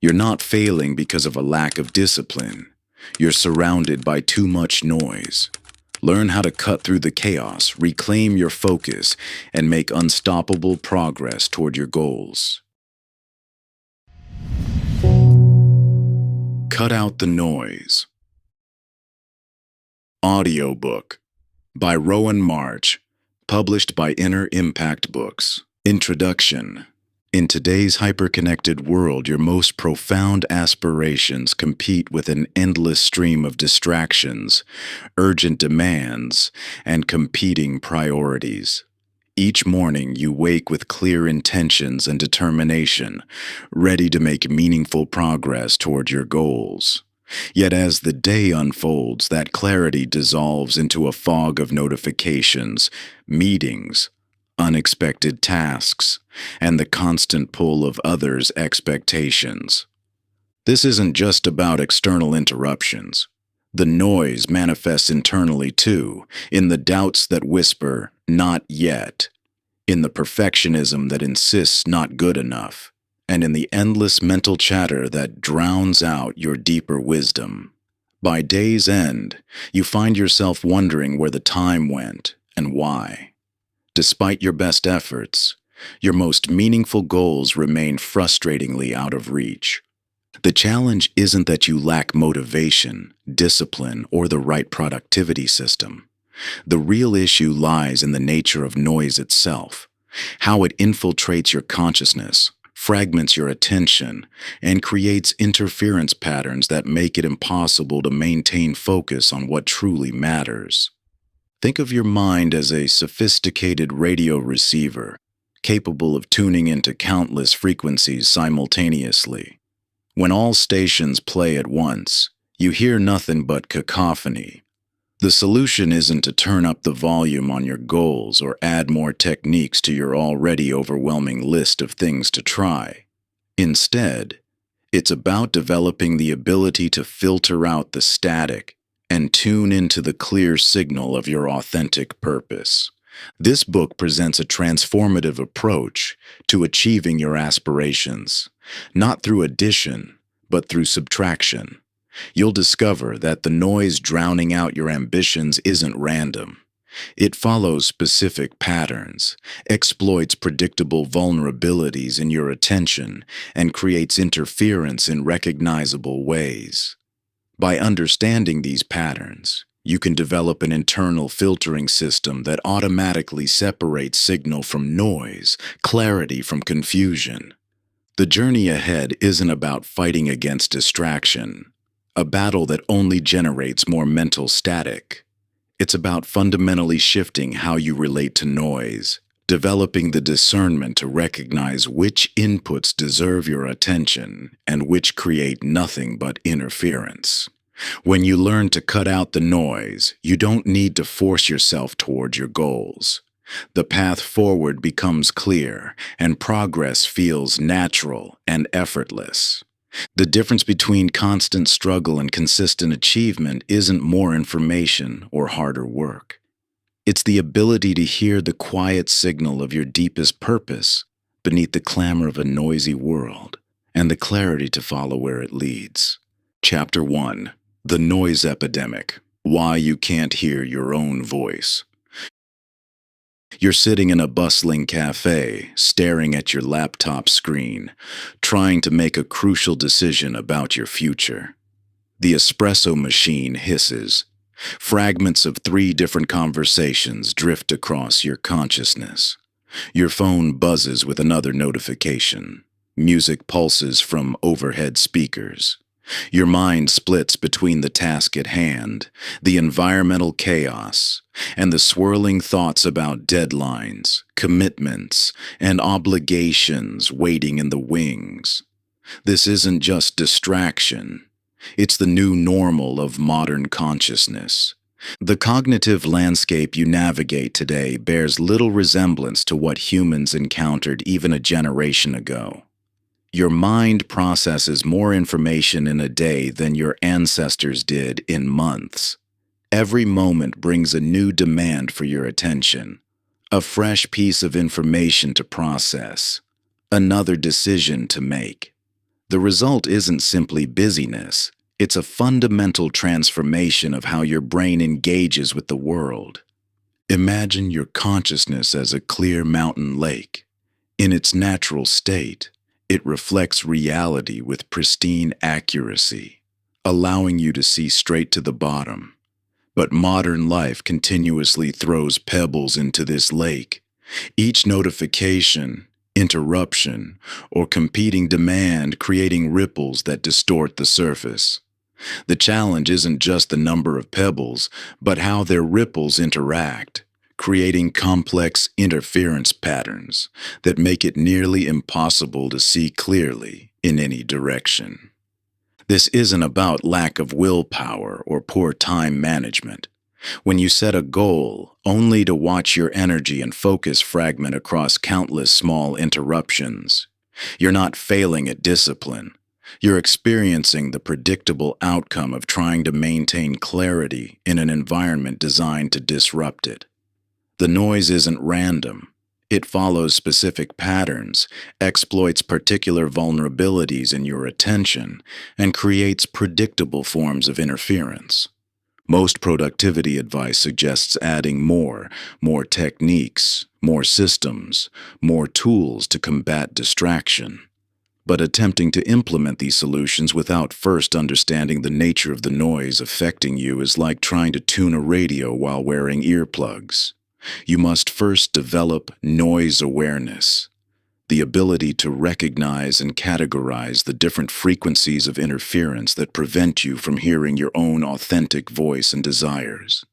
You're not failing because of a lack of discipline. You're surrounded by too much noise. Learn how to cut through the chaos, reclaim your focus, and make unstoppable progress toward your goals. Cut out the noise. Audiobook by Rowan March, published by Inner Impact Books. Introduction. In today's hyper-connected world, your most profound aspirations compete with an endless stream of distractions, urgent demands, and competing priorities. Each morning, you wake with clear intentions and determination, ready to make meaningful progress toward your goals. Yet as the day unfolds, that clarity dissolves into a fog of notifications, meetings, unexpected tasks, and the constant pull of others' expectations. This isn't just about external interruptions. The noise manifests internally too, in the doubts that whisper, "Not yet," in the perfectionism that insists not good enough, and in the endless mental chatter that drowns out your deeper wisdom. By day's end, you find yourself wondering where the time went and why. Despite your best efforts, your most meaningful goals remain frustratingly out of reach. The challenge isn't that you lack motivation, discipline, or the right productivity system. The real issue lies in the nature of noise itself, how it infiltrates your consciousness, fragments your attention, and creates interference patterns that make it impossible to maintain focus on what truly matters. Think of your mind as a sophisticated radio receiver, capable of tuning into countless frequencies simultaneously. When all stations play at once, you hear nothing but cacophony. The solution isn't to turn up the volume on your goals or add more techniques to your already overwhelming list of things to try. Instead, it's about developing the ability to filter out the static and tune into the clear signal of your authentic purpose. This book presents a transformative approach to achieving your aspirations, not through addition, but through subtraction. You'll discover that the noise drowning out your ambitions isn't random. It follows specific patterns, exploits predictable vulnerabilities in your attention, and creates interference in recognizable ways. By understanding these patterns, you can develop an internal filtering system that automatically separates signal from noise, clarity from confusion. The journey ahead isn't about fighting against distraction, a battle that only generates more mental static. It's about fundamentally shifting how you relate to noise, developing the discernment to recognize which inputs deserve your attention and which create nothing but interference. When you learn to cut out the noise, you don't need to force yourself toward your goals. The path forward becomes clear, and progress feels natural and effortless. The difference between constant struggle and consistent achievement isn't more information or harder work. It's the ability to hear the quiet signal of your deepest purpose beneath the clamor of a noisy world, and the clarity to follow where it leads. Chapter 1. The Noise Epidemic. Why You Can't Hear Your Own Voice. You're sitting in a bustling cafe, staring at your laptop screen, trying to make a crucial decision about your future. The espresso machine hisses. Fragments of 3 different conversations drift across your consciousness. Your phone buzzes with another notification. Music pulses from overhead speakers. Your mind splits between the task at hand, the environmental chaos, and the swirling thoughts about deadlines, commitments, and obligations waiting in the wings. This isn't just distraction. It's the new normal of modern consciousness. The cognitive landscape you navigate today bears little resemblance to what humans encountered even a generation ago. Your mind processes more information in a day than your ancestors did in months. Every moment brings a new demand for your attention, a fresh piece of information to process, another decision to make. The result isn't simply busyness, it's a fundamental transformation of how your brain engages with the world. Imagine your consciousness as a clear mountain lake. In its natural state, it reflects reality with pristine accuracy, allowing you to see straight to the bottom. But modern life continuously throws pebbles into this lake. Each notification, interruption, or competing demand creating ripples that distort the surface. The challenge isn't just the number of pebbles, but how their ripples interact, creating complex interference patterns that make it nearly impossible to see clearly in any direction. This isn't about lack of willpower or poor time management. When you set a goal only to watch your energy and focus fragment across countless small interruptions, you're not failing at discipline. You're experiencing the predictable outcome of trying to maintain clarity in an environment designed to disrupt it. The noise isn't random. It follows specific patterns, exploits particular vulnerabilities in your attention, and creates predictable forms of interference. Most productivity advice suggests adding more techniques, more systems, more tools to combat distraction. But attempting to implement these solutions without first understanding the nature of the noise affecting you is like trying to tune a radio while wearing earplugs. You must first develop noise awareness, the ability to recognize and categorize the different frequencies of interference that prevent you from hearing your own authentic voice and desires.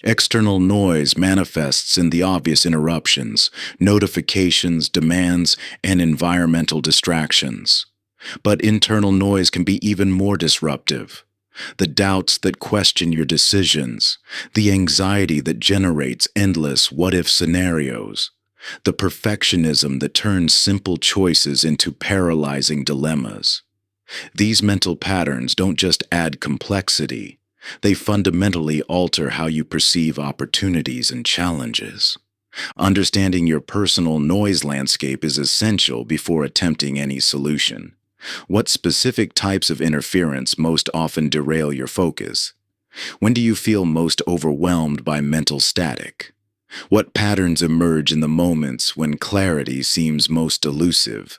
External noise manifests in the obvious interruptions, notifications, demands, and environmental distractions. But internal noise can be even more disruptive. The doubts that question your decisions, the anxiety that generates endless what-if scenarios, the perfectionism that turns simple choices into paralyzing dilemmas. These mental patterns don't just add complexity, they fundamentally alter how you perceive opportunities and challenges. Understanding your personal noise landscape is essential before attempting any solution. What specific types of interference most often derail your focus? When do you feel most overwhelmed by mental static? What patterns emerge in the moments when clarity seems most elusive?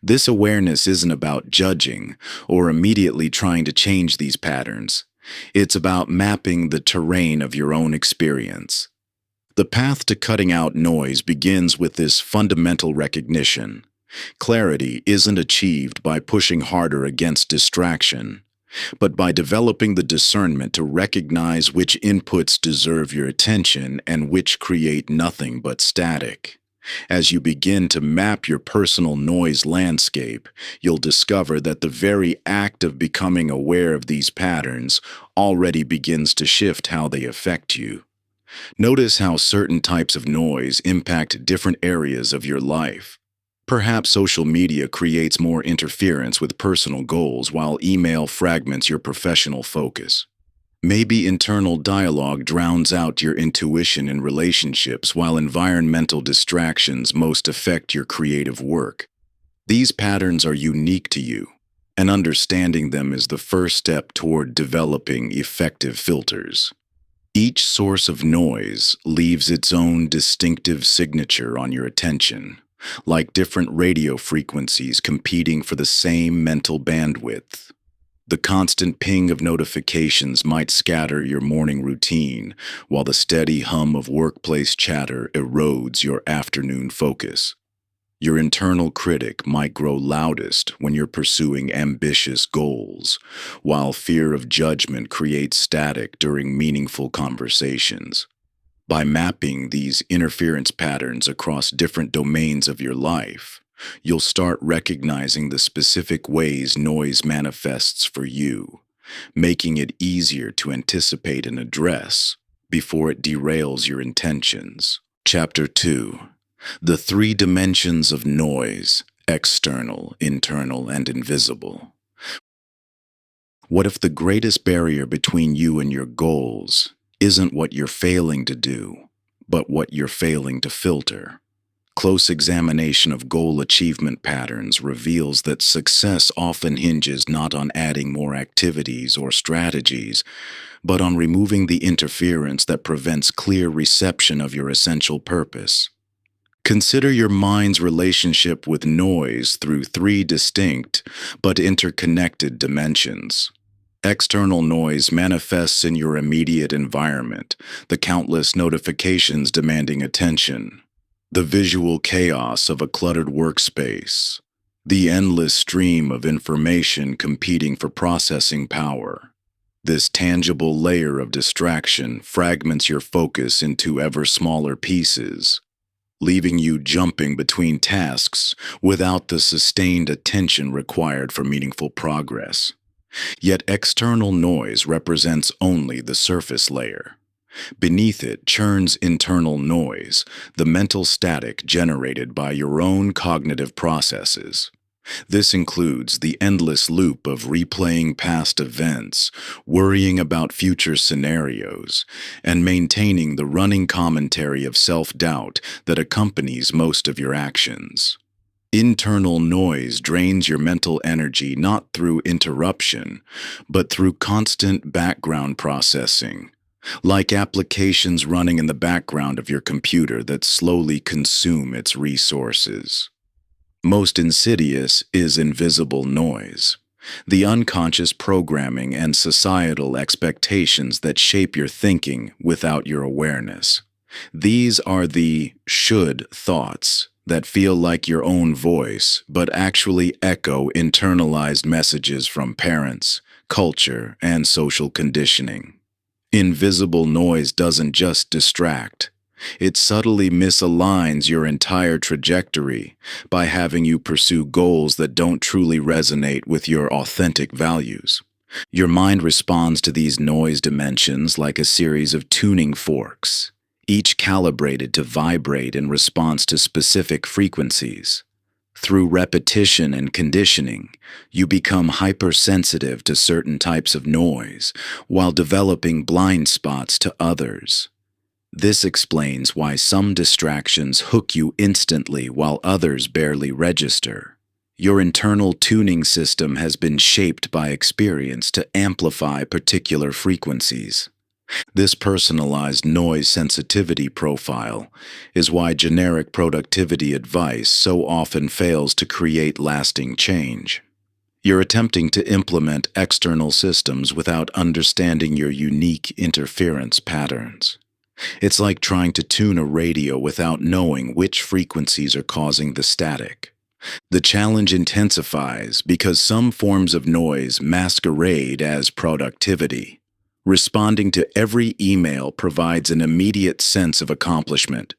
This awareness isn't about judging or immediately trying to change these patterns. It's about mapping the terrain of your own experience. The path to cutting out noise begins with this fundamental recognition. Clarity isn't achieved by pushing harder against distraction, but by developing the discernment to recognize which inputs deserve your attention and which create nothing but static. As you begin to map your personal noise landscape, you'll discover that the very act of becoming aware of these patterns already begins to shift how they affect you. Notice how certain types of noise impact different areas of your life. Perhaps social media creates more interference with personal goals while email fragments your professional focus. Maybe internal dialogue drowns out your intuition in relationships while environmental distractions most affect your creative work. These patterns are unique to you, and understanding them is the first step toward developing effective filters. Each source of noise leaves its own distinctive signature on your attention, like different radio frequencies competing for the same mental bandwidth. The constant ping of notifications might scatter your morning routine, while the steady hum of workplace chatter erodes your afternoon focus. Your internal critic might grow loudest when you're pursuing ambitious goals, while fear of judgment creates static during meaningful conversations. By mapping these interference patterns across different domains of your life, you'll start recognizing the specific ways noise manifests for you, making it easier to anticipate and address before it derails your intentions. Chapter 2. The Three Dimensions of Noise: External, Internal, and Invisible. What if the greatest barrier between you and your goals isn't what you're failing to do, but what you're failing to filter? Close examination of goal achievement patterns reveals that success often hinges not on adding more activities or strategies, but on removing the interference that prevents clear reception of your essential purpose. Consider your mind's relationship with noise through three distinct but interconnected dimensions. External noise manifests in your immediate environment, the countless notifications demanding attention, the visual chaos of a cluttered workspace, the endless stream of information competing for processing power. This tangible layer of distraction fragments your focus into ever smaller pieces, leaving you jumping between tasks without the sustained attention required for meaningful progress. Yet external noise represents only the surface layer. Beneath it churns internal noise, the mental static generated by your own cognitive processes. This includes the endless loop of replaying past events, worrying about future scenarios, and maintaining the running commentary of self-doubt that accompanies most of your actions. Internal noise drains your mental energy not through interruption, but through constant background processing, like applications running in the background of your computer that slowly consume its resources. Most insidious is invisible noise, the unconscious programming and societal expectations that shape your thinking without your awareness. These are the should thoughts that feel like your own voice, but actually echo internalized messages from parents, culture, and social conditioning. Invisible noise doesn't just distract. It subtly misaligns your entire trajectory by having you pursue goals that don't truly resonate with your authentic values. Your mind responds to these noise dimensions like a series of tuning forks, each calibrated to vibrate in response to specific frequencies. Through repetition and conditioning, you become hypersensitive to certain types of noise while developing blind spots to others. This explains why some distractions hook you instantly while others barely register. Your internal tuning system has been shaped by experience to amplify particular frequencies. This personalized noise sensitivity profile is why generic productivity advice so often fails to create lasting change. You're attempting to implement external systems without understanding your unique interference patterns. It's like trying to tune a radio without knowing which frequencies are causing the static. The challenge intensifies because some forms of noise masquerade as productivity. Responding to every email provides an immediate sense of accomplishment.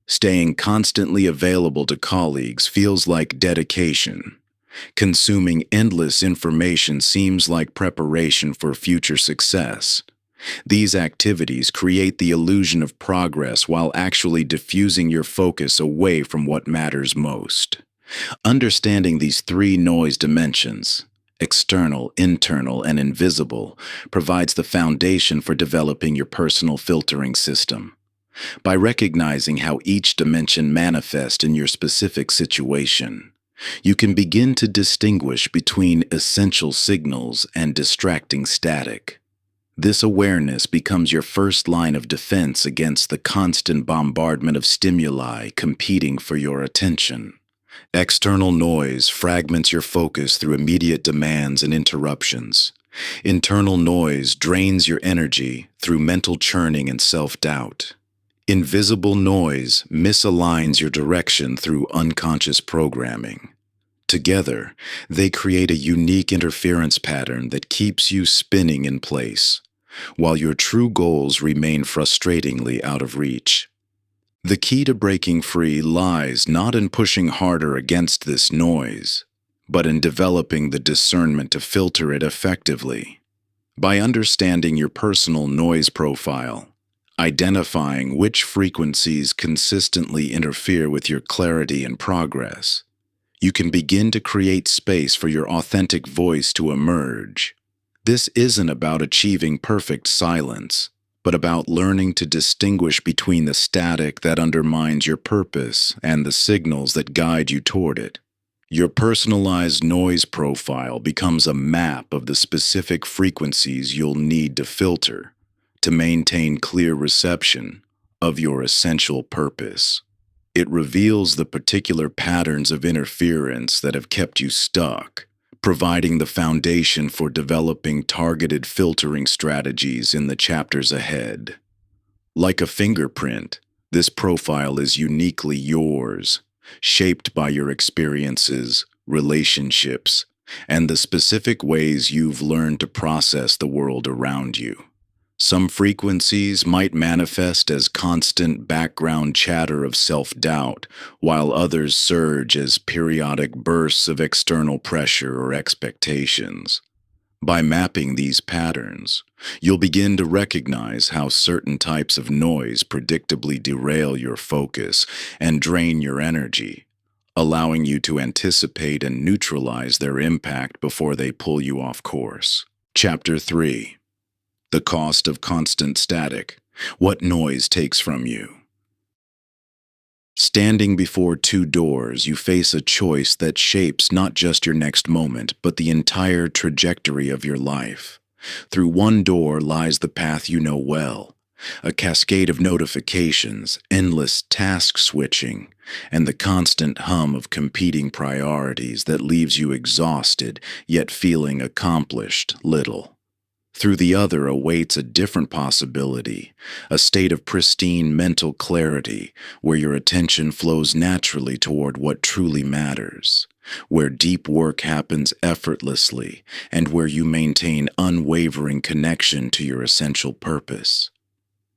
Staying constantly available to colleagues feels like dedication. Consuming endless information seems like preparation for future success. These activities create the illusion of progress while actually diffusing your focus away from what matters most. Understanding these three noise dimensions, external, internal, and invisible, provides the foundation for developing your personal filtering system. By recognizing how each dimension manifests in your specific situation, you can begin to distinguish between essential signals and distracting static. This awareness becomes your first line of defense against the constant bombardment of stimuli competing for your attention. External noise fragments your focus through immediate demands and interruptions. Internal noise drains your energy through mental churning and self-doubt. Invisible noise misaligns your direction through unconscious programming. Together, they create a unique interference pattern that keeps you spinning in place, while your true goals remain frustratingly out of reach. The key to breaking free lies not in pushing harder against this noise, but in developing the discernment to filter it effectively. By understanding your personal noise profile, identifying which frequencies consistently interfere with your clarity and progress, you can begin to create space for your authentic voice to emerge. This isn't about achieving perfect silence, but about learning to distinguish between the static that undermines your purpose and the signals that guide you toward it. Your personalized noise profile becomes a map of the specific frequencies you'll need to filter to maintain clear reception of your essential purpose. It reveals the particular patterns of interference that have kept you stuck, providing the foundation for developing targeted filtering strategies in the chapters ahead. Like a fingerprint, this profile is uniquely yours, shaped by your experiences, relationships, and the specific ways you've learned to process the world around you. Some frequencies might manifest as constant background chatter of self-doubt, while others surge as periodic bursts of external pressure or expectations. By mapping these patterns, you'll begin to recognize how certain types of noise predictably derail your focus and drain your energy, allowing you to anticipate and neutralize their impact before they pull you off course. Chapter 3. The Cost of Constant Static. What noise takes from you. Standing before two doors, you face a choice that shapes not just your next moment, but the entire trajectory of your life. Through one door lies the path you know well, a cascade of notifications, endless task switching, and the constant hum of competing priorities that leaves you exhausted, yet feeling accomplished little. Through the other awaits a different possibility, a state of pristine mental clarity where your attention flows naturally toward what truly matters, where deep work happens effortlessly, and where you maintain unwavering connection to your essential purpose.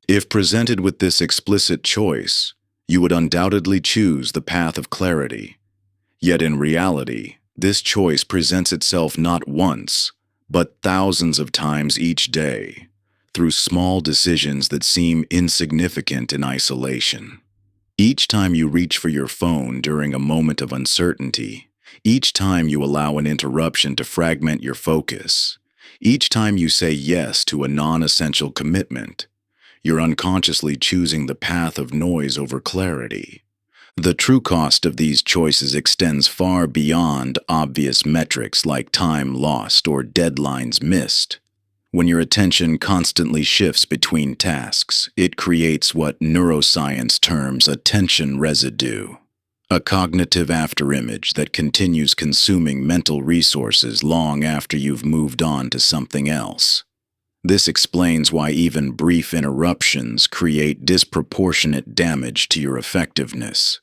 If presented with this explicit choice, you would undoubtedly choose the path of clarity. Yet in reality, this choice presents itself not once, but thousands of times each day, through small decisions that seem insignificant in isolation. Each time you reach for your phone during a moment of uncertainty, each time you allow an interruption to fragment your focus, each time you say yes to a non-essential commitment, you're unconsciously choosing the path of noise over clarity. The true cost of these choices extends far beyond obvious metrics like time lost or deadlines missed. When your attention constantly shifts between tasks, it creates what neuroscience terms attention residue, a cognitive afterimage that continues consuming mental resources long after you've moved on to something else. This explains why even brief interruptions create disproportionate damage to your effectiveness.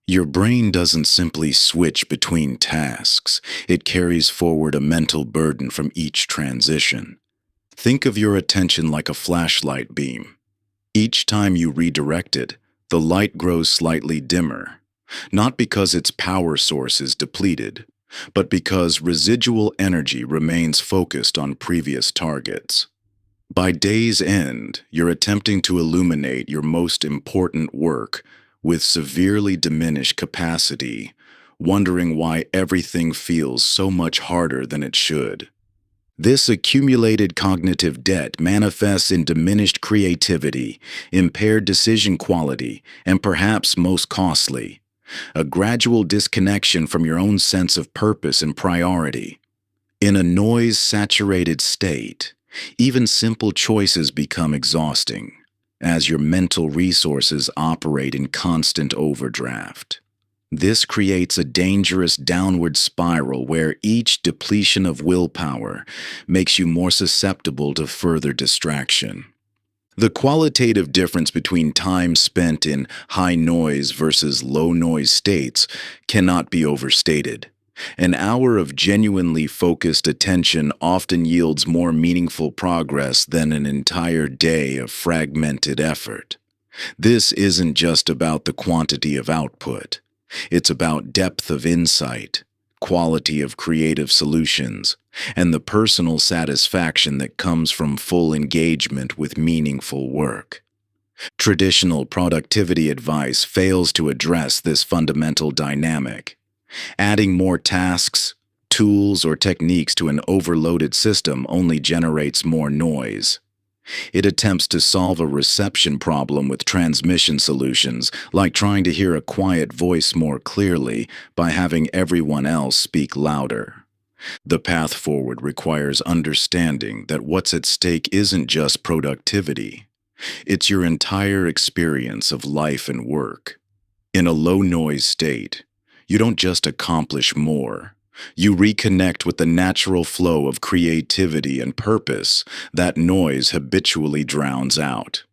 Your brain doesn't simply switch between tasks, it carries forward a mental burden from each transition. Think of your attention like a flashlight beam. Each time you redirect it, the light grows slightly dimmer, not because its power source is depleted, but because residual energy remains focused on previous targets. By day's end, you're attempting to illuminate your most important work with severely diminished capacity, wondering why everything feels so much harder than it should. This accumulated cognitive debt manifests in diminished creativity, impaired decision quality, and perhaps most costly, a gradual disconnection from your own sense of purpose and priority. In a noise-saturated state, even simple choices become exhausting, as your mental resources operate in constant overdraft. This creates a dangerous downward spiral where each depletion of willpower makes you more susceptible to further distraction. The qualitative difference between time spent in high noise versus low noise states cannot be overstated. An hour of genuinely focused attention often yields more meaningful progress than an entire day of fragmented effort. This isn't just about the quantity of output. It's about depth of insight, quality of creative solutions, and the personal satisfaction that comes from full engagement with meaningful work. Traditional productivity advice fails to address this fundamental dynamic. Adding more tasks, tools, or techniques to an overloaded system only generates more noise. It attempts to solve a reception problem with transmission solutions, like trying to hear a quiet voice more clearly by having everyone else speak louder. The path forward requires understanding that what's at stake isn't just productivity, it's your entire experience of life and work. In a low-noise state, you don't just accomplish more. You reconnect with the natural flow of creativity and purpose that noise habitually drowns out.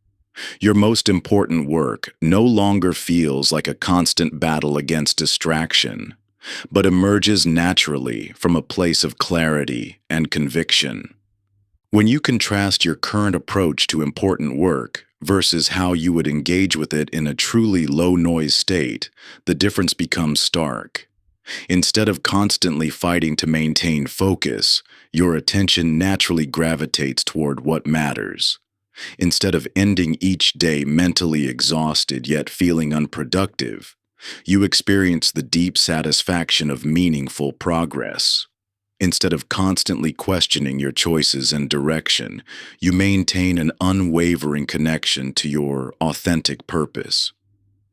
Your most important work no longer feels like a constant battle against distraction, but emerges naturally from a place of clarity and conviction. When you contrast your current approach to important work versus how you would engage with it in a truly low-noise state, the difference becomes stark. Instead of constantly fighting to maintain focus, your attention naturally gravitates toward what matters. Instead of ending each day mentally exhausted yet feeling unproductive, you experience the deep satisfaction of meaningful progress. Instead of constantly questioning your choices and direction, you maintain an unwavering connection to your authentic purpose.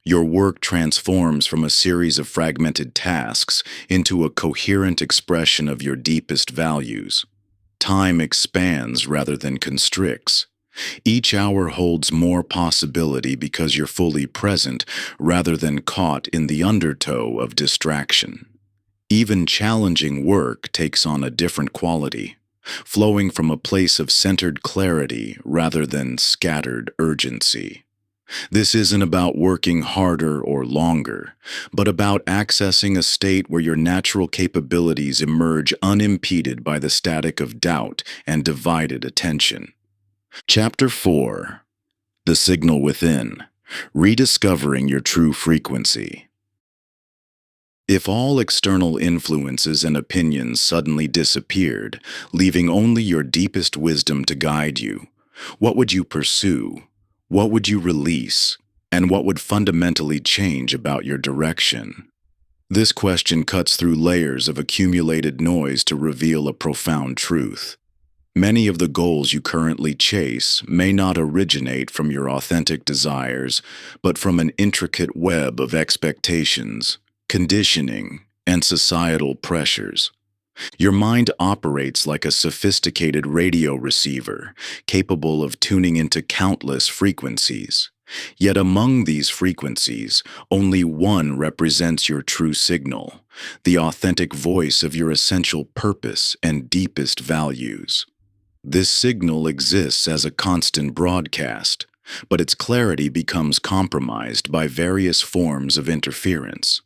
Your work transforms from a series of fragmented tasks into a coherent expression of your deepest values. Time expands rather than constricts. Each hour holds more possibility because you're fully present rather than caught in the undertow of distraction. Even challenging work takes on a different quality, flowing from a place of centered clarity rather than scattered urgency. This isn't about working harder or longer, but about accessing a state where your natural capabilities emerge unimpeded by the static of doubt and divided attention. Chapter 4. The Signal Within. Rediscovering Your True Frequency. If all external influences and opinions suddenly disappeared, leaving only your deepest wisdom to guide you, what would you pursue? What would you release? And what would fundamentally change about your direction? This question cuts through layers of accumulated noise to reveal a profound truth. Many of the goals you currently chase may not originate from your authentic desires, but from an intricate web of expectations, conditioning, and societal pressures. Your mind operates like a sophisticated radio receiver, capable of tuning into countless frequencies. Yet among these frequencies, only one represents your true signal, the authentic voice of your essential purpose and deepest values. This signal exists as a constant broadcast, but its clarity becomes compromised by various forms of interference.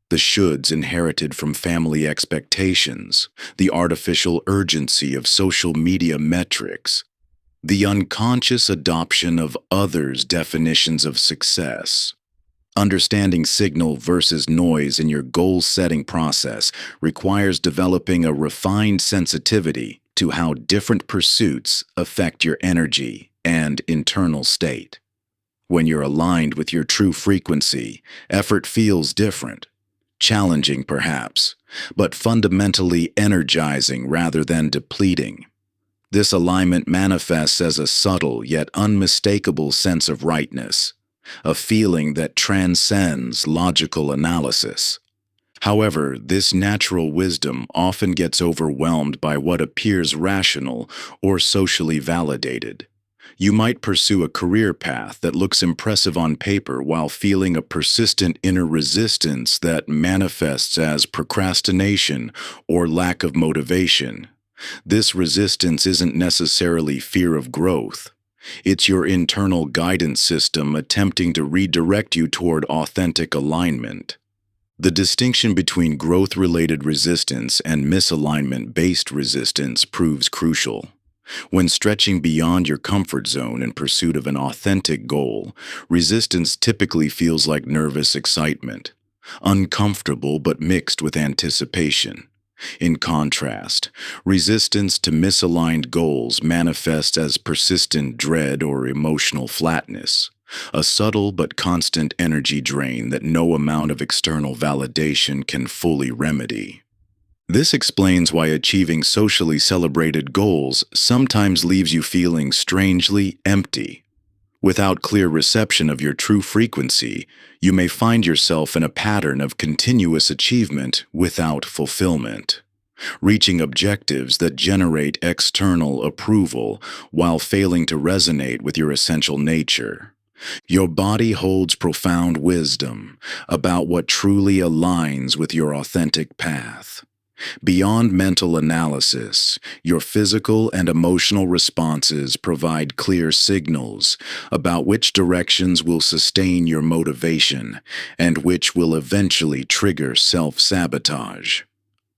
The shoulds inherited from family expectations, the artificial urgency of social media metrics, the unconscious adoption of others' definitions of success. Understanding signal versus noise in your goal-setting process requires developing a refined sensitivity to how different pursuits affect your energy and internal state. When you're aligned with your true frequency, effort feels different. Challenging perhaps, but fundamentally energizing rather than depleting. This alignment manifests as a subtle yet unmistakable sense of rightness, a feeling that transcends logical analysis. However, this natural wisdom often gets overwhelmed by what appears rational or socially validated. You might pursue a career path that looks impressive on paper while feeling a persistent inner resistance that manifests as procrastination or lack of motivation. This resistance isn't necessarily fear of growth. It's your internal guidance system attempting to redirect you toward authentic alignment. The distinction between growth-related resistance and misalignment-based resistance proves crucial. When stretching beyond your comfort zone in pursuit of an authentic goal, resistance typically feels like nervous excitement, uncomfortable but mixed with anticipation. In contrast, resistance to misaligned goals manifests as persistent dread or emotional flatness, a subtle but constant energy drain that no amount of external validation can fully remedy. This explains why achieving socially celebrated goals sometimes leaves you feeling strangely empty. Without clear reception of your true frequency, you may find yourself in a pattern of continuous achievement without fulfillment, reaching objectives that generate external approval while failing to resonate with your essential nature. Your body holds profound wisdom about what truly aligns with your authentic path. Beyond mental analysis, your physical and emotional responses provide clear signals about which directions will sustain your motivation and which will eventually trigger self-sabotage.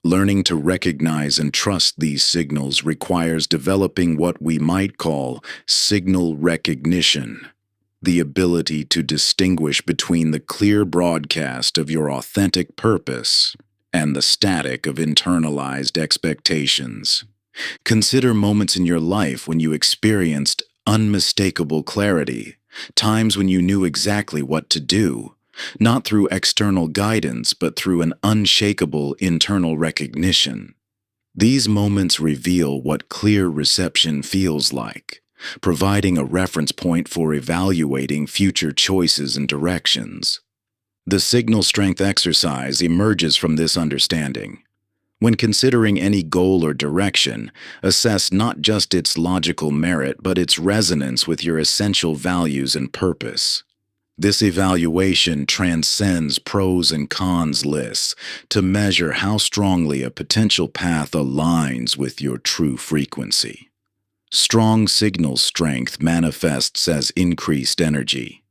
Learning to recognize and trust these signals requires developing what we might call signal recognition, the ability to distinguish between the clear broadcast of your authentic purpose and the static of internalized expectations. Consider moments in your life when you experienced unmistakable clarity, times when you knew exactly what to do, not through external guidance but through an unshakable internal recognition. These moments reveal what clear reception feels like, providing a reference point for evaluating future choices and directions. The signal strength exercise emerges from this understanding. When considering any goal or direction, assess not just its logical merit but its resonance with your essential values and purpose. This evaluation transcends pros and cons lists to measure how strongly a potential path aligns with your true frequency. Strong signal strength manifests as increased energy,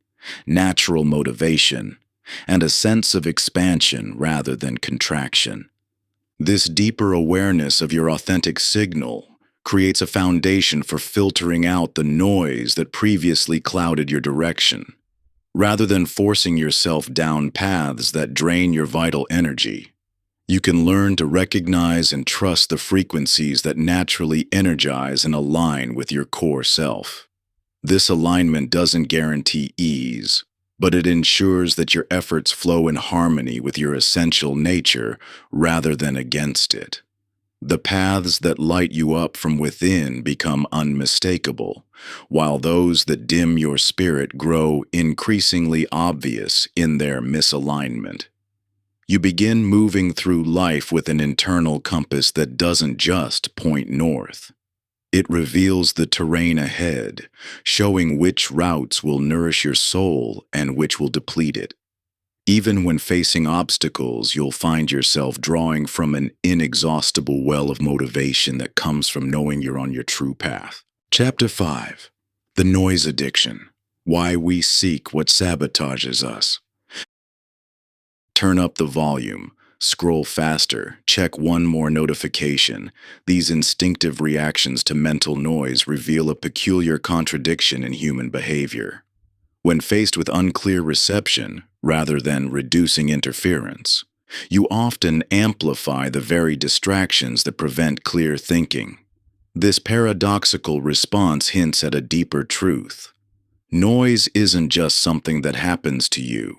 natural motivation, and a sense of expansion rather than contraction. This deeper awareness of your authentic signal creates a foundation for filtering out the noise that previously clouded your direction. Rather than forcing yourself down paths that drain your vital energy, you can learn to recognize and trust the frequencies that naturally energize and align with your core self. This alignment doesn't guarantee ease, but it ensures that your efforts flow in harmony with your essential nature rather than against it. The paths that light you up from within become unmistakable, while those that dim your spirit grow increasingly obvious in their misalignment. You begin moving through life with an internal compass that doesn't just point north. It reveals the terrain ahead, showing which routes will nourish your soul and which will deplete it. Even when facing obstacles, you'll find yourself drawing from an inexhaustible well of motivation that comes from knowing you're on your true path. Chapter 5. The Noise Addiction. Why we seek what sabotages us. Turn up the volume, scroll faster, check one more notification. These instinctive reactions to mental noise reveal a peculiar contradiction in human behavior. When faced with unclear reception, rather than reducing interference, you often amplify the very distractions that prevent clear thinking. This paradoxical response hints at a deeper truth. Noise isn't just something that happens to you.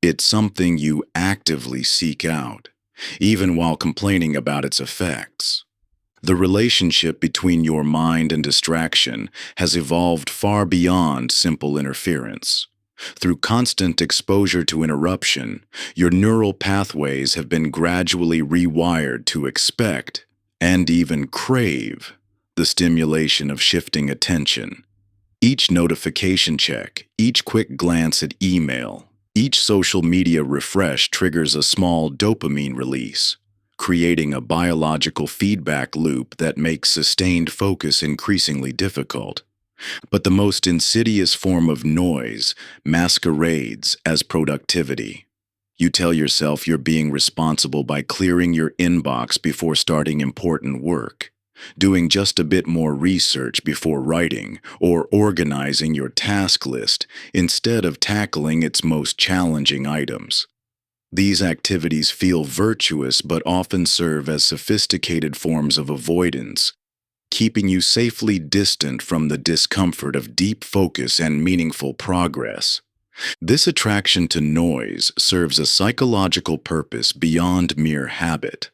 It's something you actively seek out, even while complaining about its effects. The relationship between your mind and distraction has evolved far beyond simple interference. Through constant exposure to interruption, your neural pathways have been gradually rewired to expect, and even crave, the stimulation of shifting attention. Each notification check, each quick glance at email, each social media refresh triggers a small dopamine release, creating a biological feedback loop that makes sustained focus increasingly difficult. But the most insidious form of noise masquerades as productivity. You tell yourself you're being responsible by clearing your inbox before starting important work, doing just a bit more research before writing, or organizing your task list instead of tackling its most challenging items. These activities feel virtuous but often serve as sophisticated forms of avoidance, keeping you safely distant from the discomfort of deep focus and meaningful progress. This attraction to noise serves a psychological purpose beyond mere habit.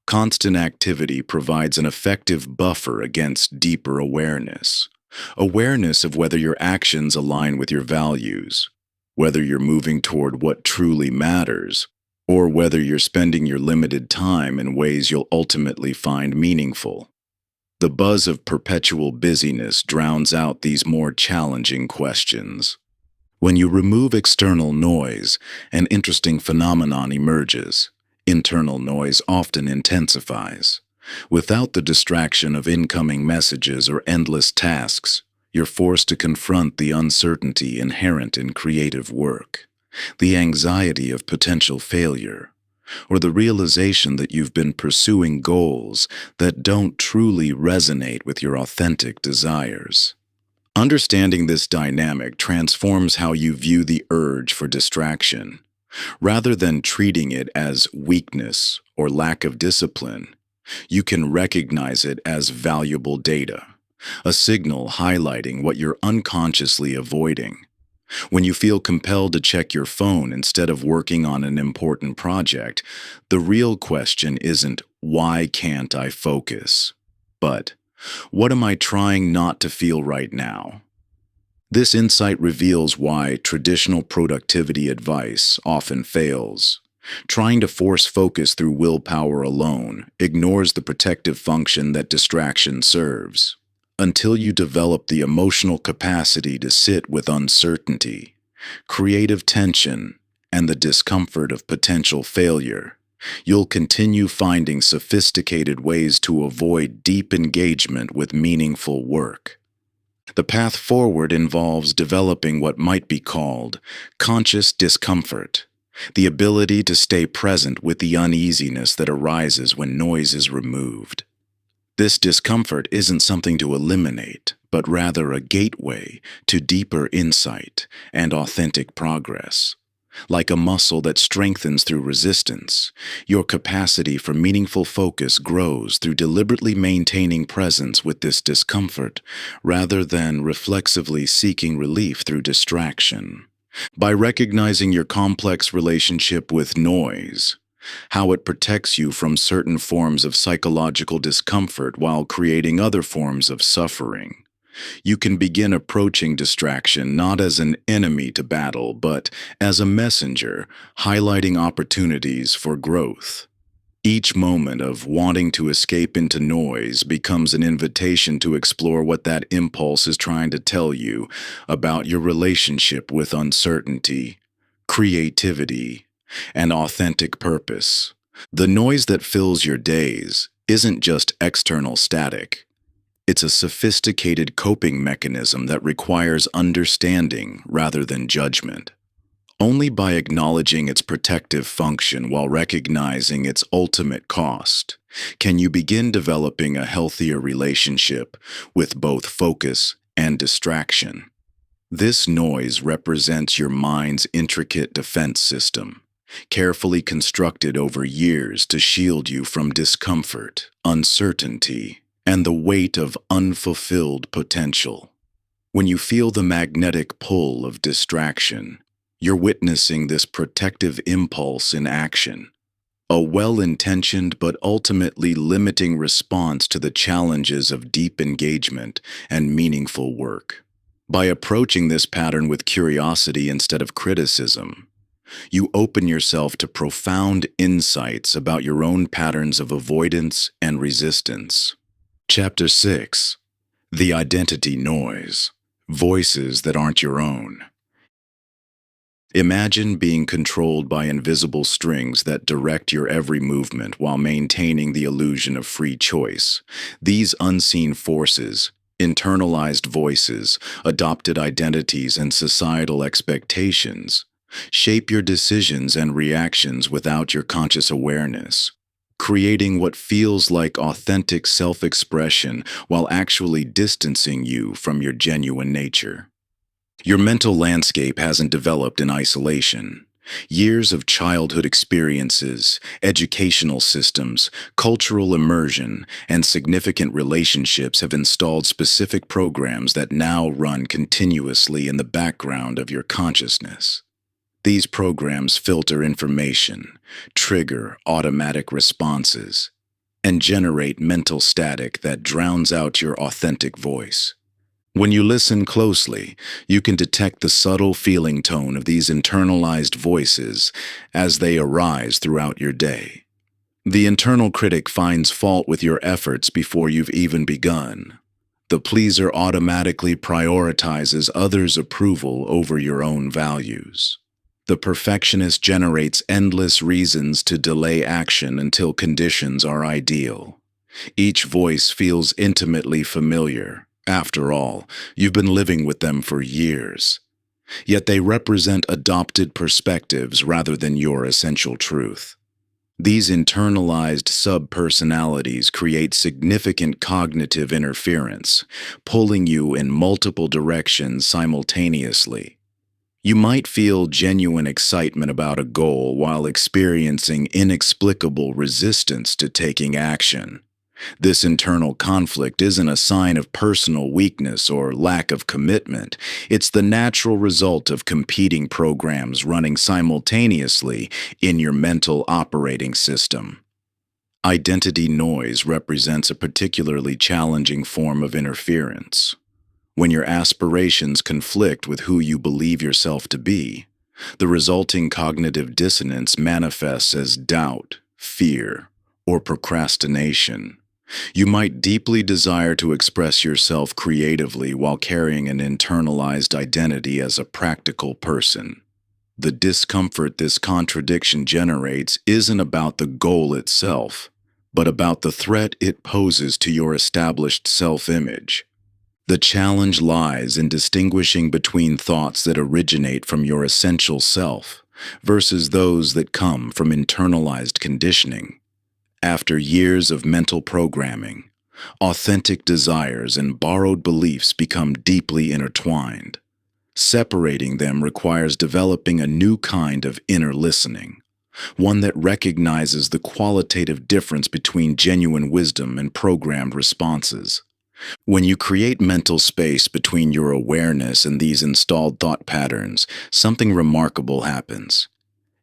Constant activity provides an effective buffer against deeper awareness. Awareness of whether your actions align with your values, whether you're moving toward what truly matters, or whether you're spending your limited time in ways you'll ultimately find meaningful. The buzz of perpetual busyness drowns out these more challenging questions. When you remove external noise, an interesting phenomenon emerges. Internal noise often intensifies. Without the distraction of incoming messages or endless tasks, you're forced to confront the uncertainty inherent in creative work, the anxiety of potential failure, or the realization that you've been pursuing goals that don't truly resonate with your authentic desires. Understanding this dynamic transforms how you view the urge for distraction. Rather than treating it as weakness or lack of discipline, you can recognize it as valuable data, a signal highlighting what you're unconsciously avoiding. When you feel compelled to check your phone instead of working on an important project, the real question isn't, "Why can't I focus?" but, "What am I trying not to feel right now?" This insight reveals why traditional productivity advice often fails. Trying to force focus through willpower alone ignores the protective function that distraction serves. Until you develop the emotional capacity to sit with uncertainty, creative tension, and the discomfort of potential failure, you'll continue finding sophisticated ways to avoid deep engagement with meaningful work. The path forward involves developing what might be called conscious discomfort, the ability to stay present with the uneasiness that arises when noise is removed. This discomfort isn't something to eliminate, but rather a gateway to deeper insight and authentic progress. Like a muscle that strengthens through resistance, your capacity for meaningful focus grows through deliberately maintaining presence with this discomfort, rather than reflexively seeking relief through distraction. By recognizing your complex relationship with noise, how it protects you from certain forms of psychological discomfort while creating other forms of suffering, you can begin approaching distraction not as an enemy to battle, but as a messenger, highlighting opportunities for growth. Each moment of wanting to escape into noise becomes an invitation to explore what that impulse is trying to tell you about your relationship with uncertainty, creativity, and authentic purpose. The noise that fills your days isn't just external static. It's a sophisticated coping mechanism that requires understanding rather than judgment. Only by acknowledging its protective function while recognizing its ultimate cost can you begin developing a healthier relationship with both focus and distraction. This noise represents your mind's intricate defense system, carefully constructed over years to shield you from discomfort, uncertainty, and the weight of unfulfilled potential. When you feel the magnetic pull of distraction, you're witnessing this protective impulse in action, a well-intentioned but ultimately limiting response to the challenges of deep engagement and meaningful work. By approaching this pattern with curiosity instead of criticism, you open yourself to profound insights about your own patterns of avoidance and resistance. Chapter 6. The Identity Noise. Voices that aren't your own. Imagine being controlled by invisible strings that direct your every movement while maintaining the illusion of free choice. These unseen forces, internalized voices, adopted identities, and societal expectations, shape your decisions and reactions without your conscious awareness, creating what feels like authentic self-expression while actually distancing you from your genuine nature. Your mental landscape hasn't developed in isolation. Years of childhood experiences, educational systems, cultural immersion, and significant relationships have installed specific programs that now run continuously in the background of your consciousness. These programs filter information, trigger automatic responses, and generate mental static that drowns out your authentic voice. When you listen closely, you can detect the subtle feeling tone of these internalized voices as they arise throughout your day. The internal critic finds fault with your efforts before you've even begun. The pleaser automatically prioritizes others' approval over your own values. The perfectionist generates endless reasons to delay action until conditions are ideal. Each voice feels intimately familiar. After all, you've been living with them for years. Yet they represent adopted perspectives rather than your essential truth. These internalized subpersonalities create significant cognitive interference, pulling you in multiple directions simultaneously. You might feel genuine excitement about a goal while experiencing inexplicable resistance to taking action. This internal conflict isn't a sign of personal weakness or lack of commitment. It's the natural result of competing programs running simultaneously in your mental operating system. Identity noise represents a particularly challenging form of interference. When your aspirations conflict with who you believe yourself to be, the resulting cognitive dissonance manifests as doubt, fear, or procrastination. You might deeply desire to express yourself creatively while carrying an internalized identity as a practical person. The discomfort this contradiction generates isn't about the goal itself, but about the threat it poses to your established self-image. The challenge lies in distinguishing between thoughts that originate from your essential self versus those that come from internalized conditioning. After years of mental programming, authentic desires and borrowed beliefs become deeply intertwined. Separating them requires developing a new kind of inner listening, one that recognizes the qualitative difference between genuine wisdom and programmed responses. When you create mental space between your awareness and these installed thought patterns, something remarkable happens.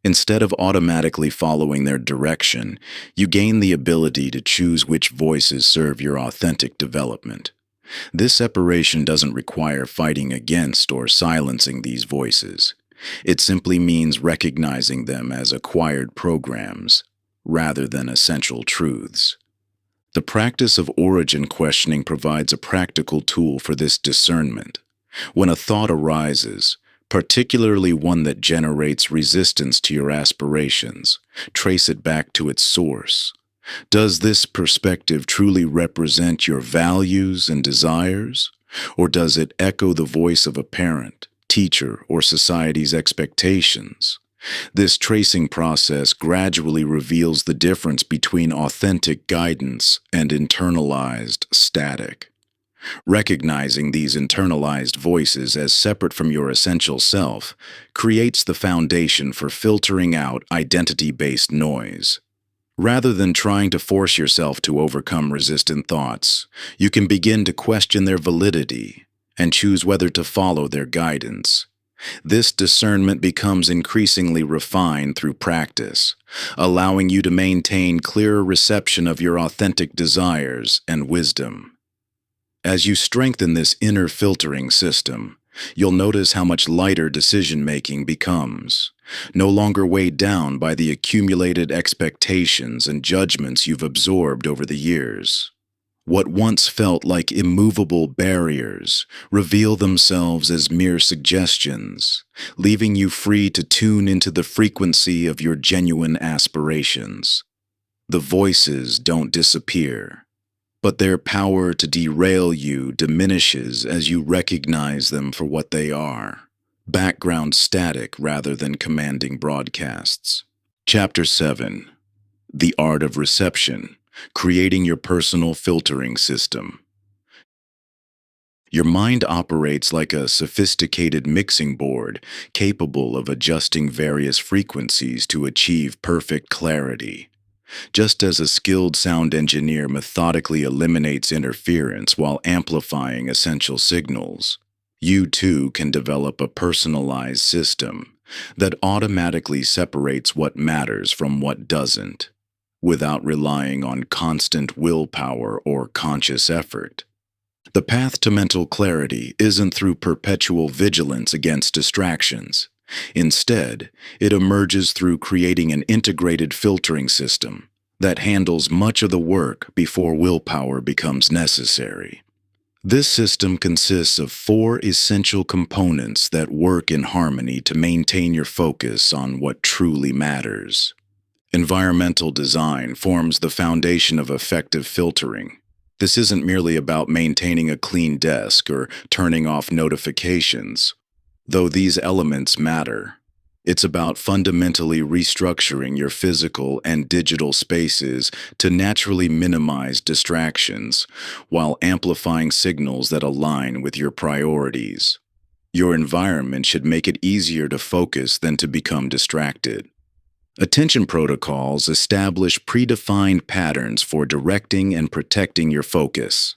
Instead of automatically following their direction, you gain the ability to choose which voices serve your authentic development. This separation doesn't require fighting against or silencing these voices. It simply means recognizing them as acquired programs, rather than essential truths. The practice of origin questioning provides a practical tool for this discernment. When a thought arises, particularly one that generates resistance to your aspirations, trace it back to its source. Does this perspective truly represent your values and desires? Or does it echo the voice of a parent, teacher, or society's expectations? This tracing process gradually reveals the difference between authentic guidance and internalized static. Recognizing these internalized voices as separate from your essential self creates the foundation for filtering out identity-based noise. Rather than trying to force yourself to overcome resistant thoughts, you can begin to question their validity and choose whether to follow their guidance. This discernment becomes increasingly refined through practice, allowing you to maintain clearer reception of your authentic desires and wisdom. As you strengthen this inner filtering system, you'll notice how much lighter decision-making becomes, no longer weighed down by the accumulated expectations and judgments you've absorbed over the years. What once felt like immovable barriers reveal themselves as mere suggestions, leaving you free to tune into the frequency of your genuine aspirations. The voices don't disappear, but their power to derail you diminishes as you recognize them for what they are: background static rather than commanding broadcasts. Chapter 7. The Art of Reception. Creating your personal filtering system. Your mind operates like a sophisticated mixing board, capable of adjusting various frequencies to achieve perfect clarity. Just as a skilled sound engineer methodically eliminates interference while amplifying essential signals, you too can develop a personalized system that automatically separates what matters from what doesn't. without relying on constant willpower or conscious effort. The path to mental clarity isn't through perpetual vigilance against distractions. Instead, it emerges through creating an integrated filtering system that handles much of the work before willpower becomes necessary. This system consists of four essential components that work in harmony to maintain your focus on what truly matters. Environmental design forms the foundation of effective filtering. This isn't merely about maintaining a clean desk or turning off notifications, though these elements matter. It's about fundamentally restructuring your physical and digital spaces to naturally minimize distractions while amplifying signals that align with your priorities. Your environment should make it easier to focus than to become distracted. Attention protocols establish predefined patterns for directing and protecting your focus.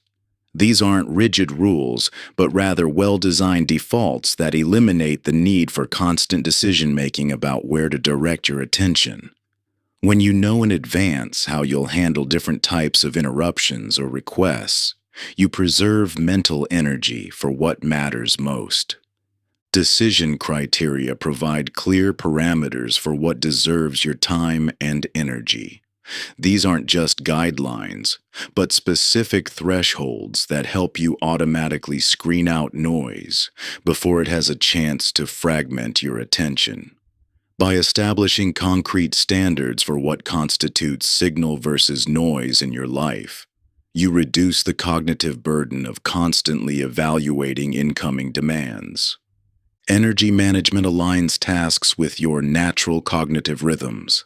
These aren't rigid rules, but rather well-designed defaults that eliminate the need for constant decision-making about where to direct your attention. When you know in advance how you'll handle different types of interruptions or requests, you preserve mental energy for what matters most. Decision criteria provide clear parameters for what deserves your time and energy. These aren't just guidelines, but specific thresholds that help you automatically screen out noise before it has a chance to fragment your attention. By establishing concrete standards for what constitutes signal versus noise in your life, you reduce the cognitive burden of constantly evaluating incoming demands. Energy management aligns tasks with your natural cognitive rhythms.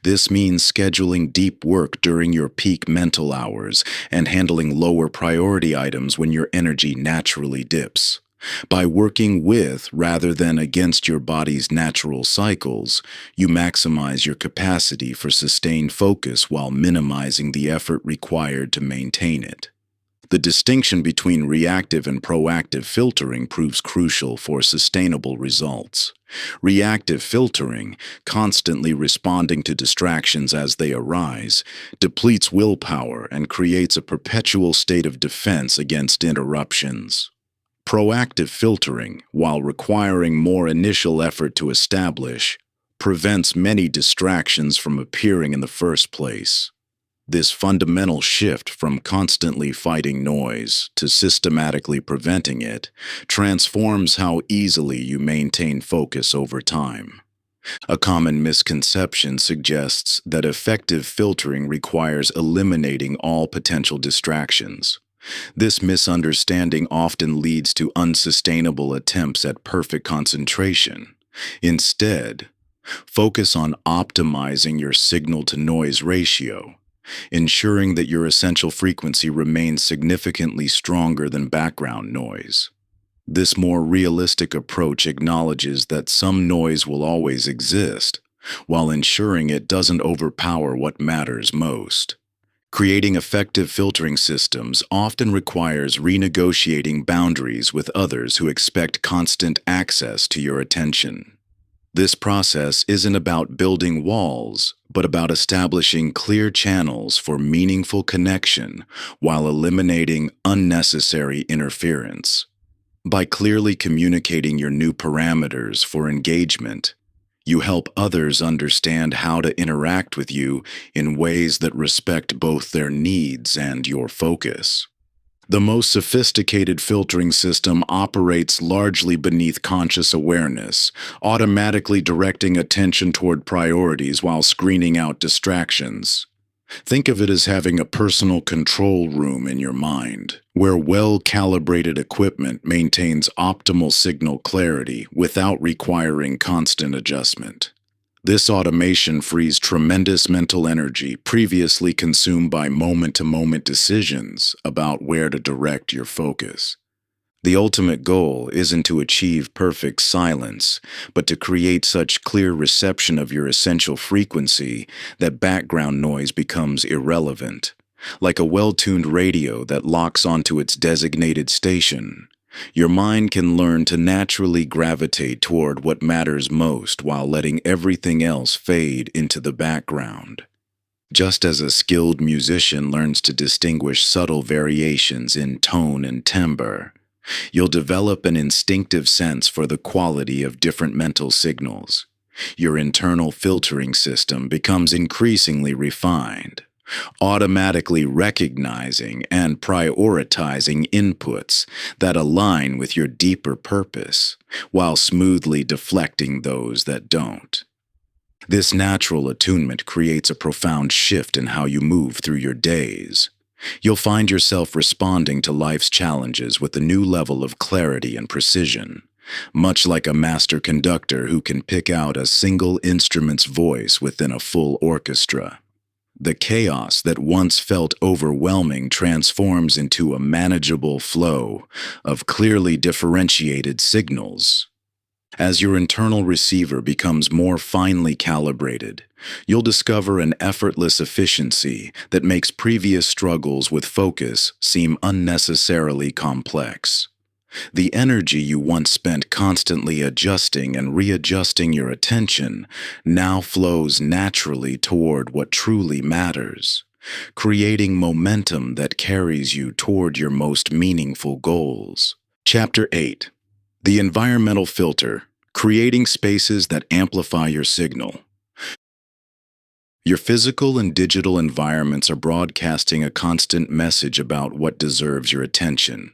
This means scheduling deep work during your peak mental hours and handling lower priority items when your energy naturally dips. By working with rather than against your body's natural cycles, you maximize your capacity for sustained focus while minimizing the effort required to maintain it. The distinction between reactive and proactive filtering proves crucial for sustainable results. Reactive filtering, constantly responding to distractions as they arise, depletes willpower and creates a perpetual state of defense against interruptions. Proactive filtering, while requiring more initial effort to establish, prevents many distractions from appearing in the first place. This fundamental shift from constantly fighting noise to systematically preventing it transforms how easily you maintain focus over time. A common misconception suggests that effective filtering requires eliminating all potential distractions. This misunderstanding often leads to unsustainable attempts at perfect concentration. Instead, focus on optimizing your signal-to-noise ratio, ensuring that your essential frequency remains significantly stronger than background noise. This more realistic approach acknowledges that some noise will always exist, while ensuring it doesn't overpower what matters most. Creating effective filtering systems often requires renegotiating boundaries with others who expect constant access to your attention. This process isn't about building walls, but about establishing clear channels for meaningful connection while eliminating unnecessary interference. By clearly communicating your new parameters for engagement, you help others understand how to interact with you in ways that respect both their needs and your focus. The most sophisticated filtering system operates largely beneath conscious awareness, automatically directing attention toward priorities while screening out distractions. Think of it as having a personal control room in your mind, where well-calibrated equipment maintains optimal signal clarity without requiring constant adjustment. This automation frees tremendous mental energy previously consumed by moment-to-moment decisions about where to direct your focus. The ultimate goal isn't to achieve perfect silence, but to create such clear reception of your essential frequency that background noise becomes irrelevant. Like a well-tuned radio that locks onto its designated station, your mind can learn to naturally gravitate toward what matters most while letting everything else fade into the background. Just as a skilled musician learns to distinguish subtle variations in tone and timbre, you'll develop an instinctive sense for the quality of different mental signals. Your internal filtering system becomes increasingly refined, automatically recognizing and prioritizing inputs that align with your deeper purpose, while smoothly deflecting those that don't. This natural attunement creates a profound shift in how you move through your days. You'll find yourself responding to life's challenges with a new level of clarity and precision, much like a master conductor who can pick out a single instrument's voice within a full orchestra. The chaos that once felt overwhelming transforms into a manageable flow of clearly differentiated signals. As your internal receiver becomes more finely calibrated, you'll discover an effortless efficiency that makes previous struggles with focus seem unnecessarily complex. The energy you once spent constantly adjusting and readjusting your attention now flows naturally toward what truly matters, creating momentum that carries you toward your most meaningful goals. Chapter 8. The Environmental Filter, Creating Spaces that Amplify Your Signal. Your physical and digital environments are broadcasting a constant message about what deserves your attention.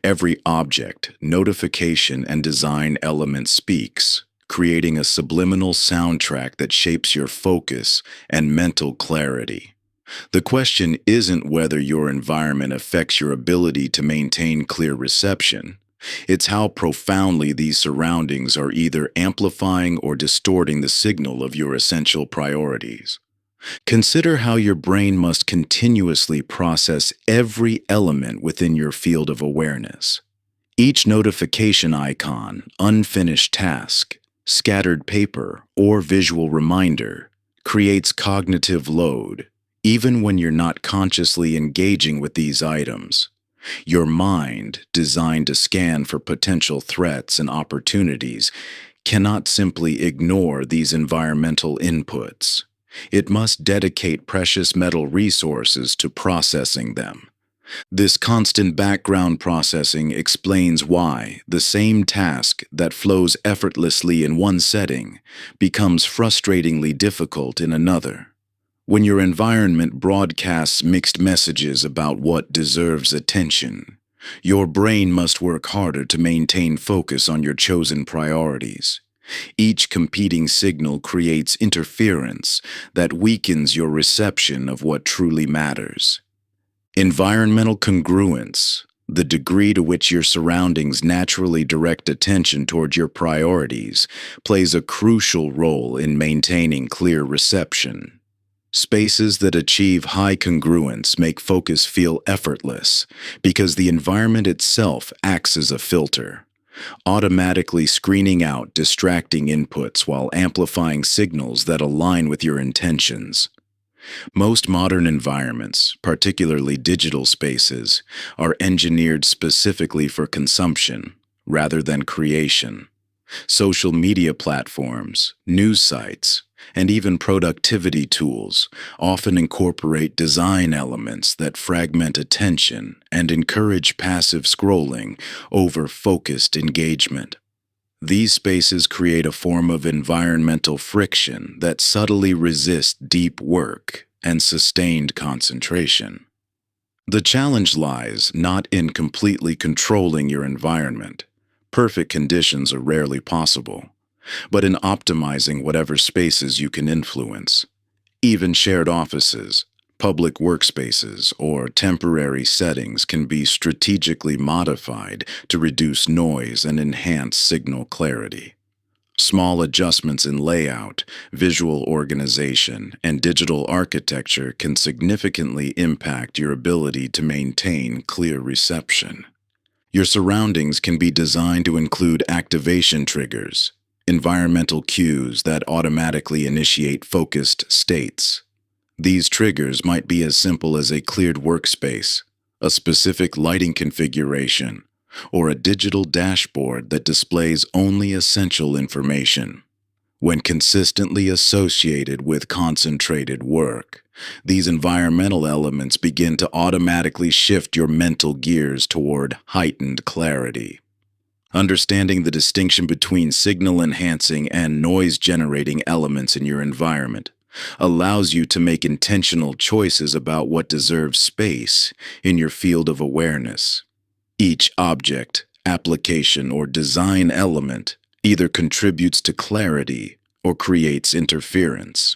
Every object, notification, and design element speaks, creating a subliminal soundtrack that shapes your focus and mental clarity. The question isn't whether your environment affects your ability to maintain clear reception. It's how profoundly these surroundings are either amplifying or distorting the signal of your essential priorities. Consider how your brain must continuously process every element within your field of awareness. Each notification icon, unfinished task, scattered paper, or visual reminder creates cognitive load, even when you're not consciously engaging with these items. Your mind, designed to scan for potential threats and opportunities, cannot simply ignore these environmental inputs. It must dedicate precious mental resources to processing them. This constant background processing explains why the same task that flows effortlessly in one setting becomes frustratingly difficult in another. When your environment broadcasts mixed messages about what deserves attention, your brain must work harder to maintain focus on your chosen priorities. Each competing signal creates interference that weakens your reception of what truly matters. Environmental congruence, the degree to which your surroundings naturally direct attention toward your priorities, plays a crucial role in maintaining clear reception. Spaces that achieve high congruence make focus feel effortless because the environment itself acts as a filter, automatically screening out distracting inputs while amplifying signals that align with your intentions. Most modern environments, particularly digital spaces, are engineered specifically for consumption rather than creation. Social media platforms, news sites, and even productivity tools often incorporate design elements that fragment attention and encourage passive scrolling over focused engagement. These spaces create a form of environmental friction that subtly resists deep work and sustained concentration. The challenge lies not in completely controlling your environment. Perfect conditions are rarely possible, but in optimizing whatever spaces you can influence. Even shared offices, public workspaces, or temporary settings can be strategically modified to reduce noise and enhance signal clarity. Small adjustments in layout, visual organization, and digital architecture can significantly impact your ability to maintain clear reception. Your surroundings can be designed to include activation triggers, environmental cues that automatically initiate focused states. These triggers might be as simple as a cleared workspace, a specific lighting configuration, or a digital dashboard that displays only essential information. When consistently associated with concentrated work, these environmental elements begin to automatically shift your mental gears toward heightened clarity. Understanding the distinction between signal-enhancing and noise-generating elements in your environment allows you to make intentional choices about what deserves space in your field of awareness. Each object, application, or design element either contributes to clarity or creates interference.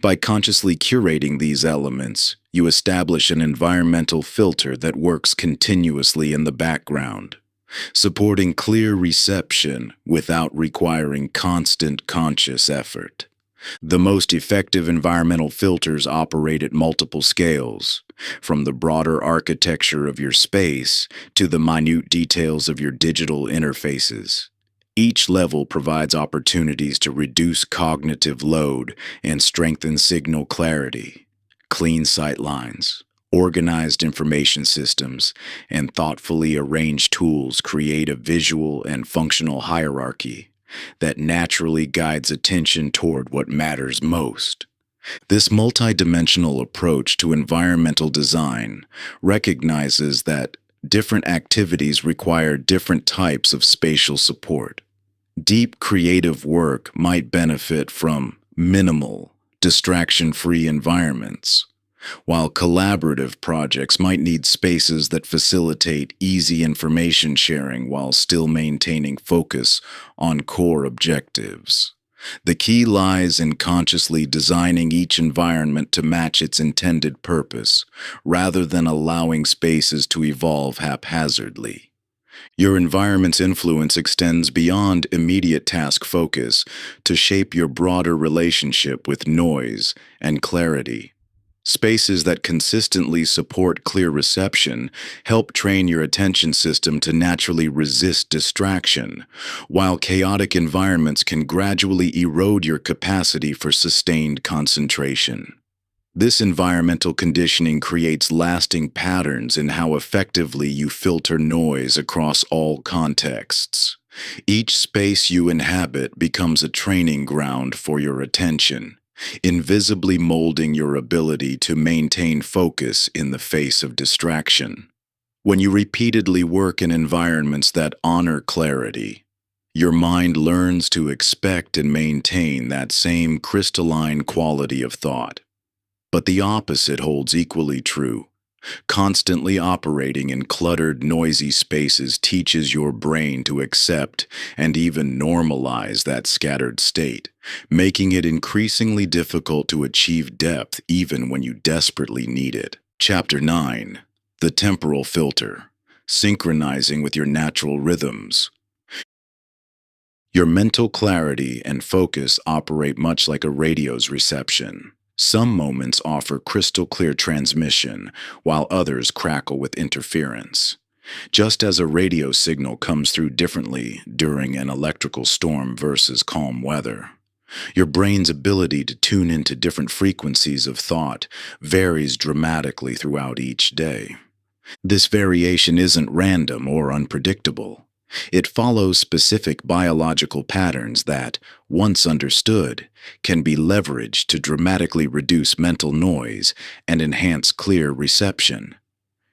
By consciously curating these elements, you establish an environmental filter that works continuously in the background, supporting clear reception without requiring constant conscious effort. The most effective environmental filters operate at multiple scales, from the broader architecture of your space to the minute details of your digital interfaces. Each level provides opportunities to reduce cognitive load and strengthen signal clarity. Clean sight lines, organized information systems, and thoughtfully arranged tools create a visual and functional hierarchy that naturally guides attention toward what matters most. This multidimensional approach to environmental design recognizes that different activities require different types of spatial support. Deep creative work might benefit from minimal, distraction-free environments, while collaborative projects might need spaces that facilitate easy information sharing while still maintaining focus on core objectives. The key lies in consciously designing each environment to match its intended purpose, rather than allowing spaces to evolve haphazardly. Your environment's influence extends beyond immediate task focus to shape your broader relationship with noise and clarity. Spaces that consistently support clear reception help train your attention system to naturally resist distraction, while chaotic environments can gradually erode your capacity for sustained concentration. This environmental conditioning creates lasting patterns in how effectively you filter noise across all contexts. Each space you inhabit becomes a training ground for your attention, invisibly molding your ability to maintain focus in the face of distraction. When you repeatedly work in environments that honor clarity, your mind learns to expect and maintain that same crystalline quality of thought. But the opposite holds equally true. Constantly operating in cluttered, noisy spaces teaches your brain to accept and even normalize that scattered state, making it increasingly difficult to achieve depth even when you desperately need it. Chapter 9. The Temporal Filter. Synchronizing with your natural rhythms. Your mental clarity and focus operate much like a radio's reception. Some moments offer crystal clear transmission, while others crackle with interference. Just as a radio signal comes through differently during an electrical storm versus calm weather, your brain's ability to tune into different frequencies of thought varies dramatically throughout each day. This variation isn't random or unpredictable. It follows specific biological patterns that, once understood, can be leveraged to dramatically reduce mental noise and enhance clear reception.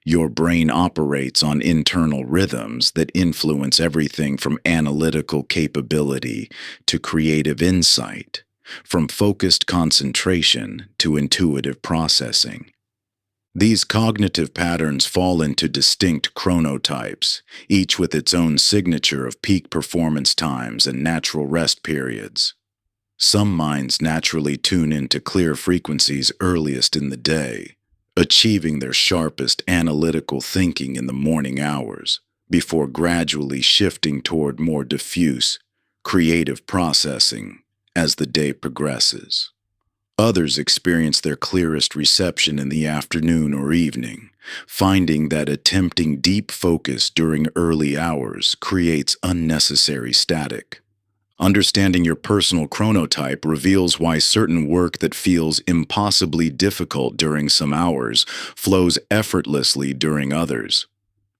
Your brain operates on internal rhythms that influence everything from analytical capability to creative insight, from focused concentration to intuitive processing. These cognitive patterns fall into distinct chronotypes, each with its own signature of peak performance times and natural rest periods. Some minds naturally tune into clear frequencies earliest in the day, achieving their sharpest analytical thinking in the morning hours, before gradually shifting toward more diffuse, creative processing as the day progresses. Others experience their clearest reception in the afternoon or evening, finding that attempting deep focus during early hours creates unnecessary static. Understanding your personal chronotype reveals why certain work that feels impossibly difficult during some hours flows effortlessly during others.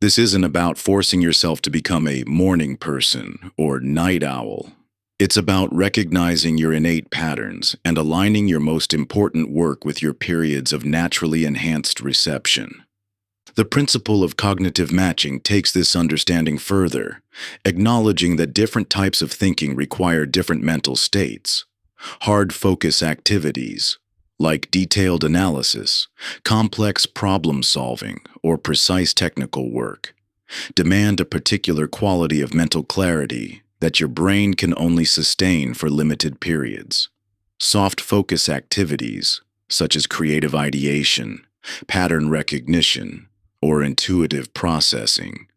This isn't about forcing yourself to become a morning person or night owl. It's about recognizing your innate patterns and aligning your most important work with your periods of naturally enhanced reception. The principle of cognitive matching takes this understanding further, acknowledging that different types of thinking require different mental states. Hard focus activities, like detailed analysis, complex problem solving, or precise technical work, demand a particular quality of mental clarity that your brain can only sustain for limited periods. Soft focus activities, such as creative ideation, pattern recognition, or intuitive processing,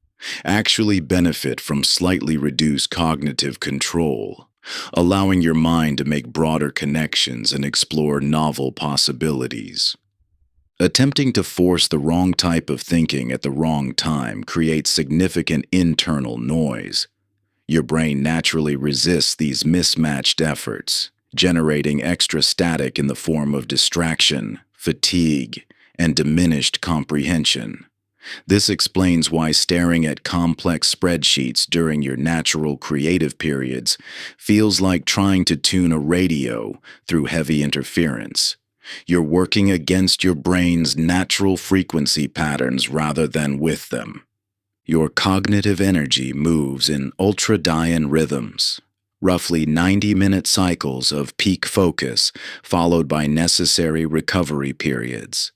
actually benefit from slightly reduced cognitive control, allowing your mind to make broader connections and explore novel possibilities. Attempting to force the wrong type of thinking at the wrong time creates significant internal noise. Your brain naturally resists these mismatched efforts, generating extra static in the form of distraction, fatigue, and diminished comprehension. This explains why staring at complex spreadsheets during your natural creative periods feels like trying to tune a radio through heavy interference. You're working against your brain's natural frequency patterns rather than with them. Your cognitive energy moves in ultradian rhythms, roughly 90-minute cycles of peak focus followed by necessary recovery periods.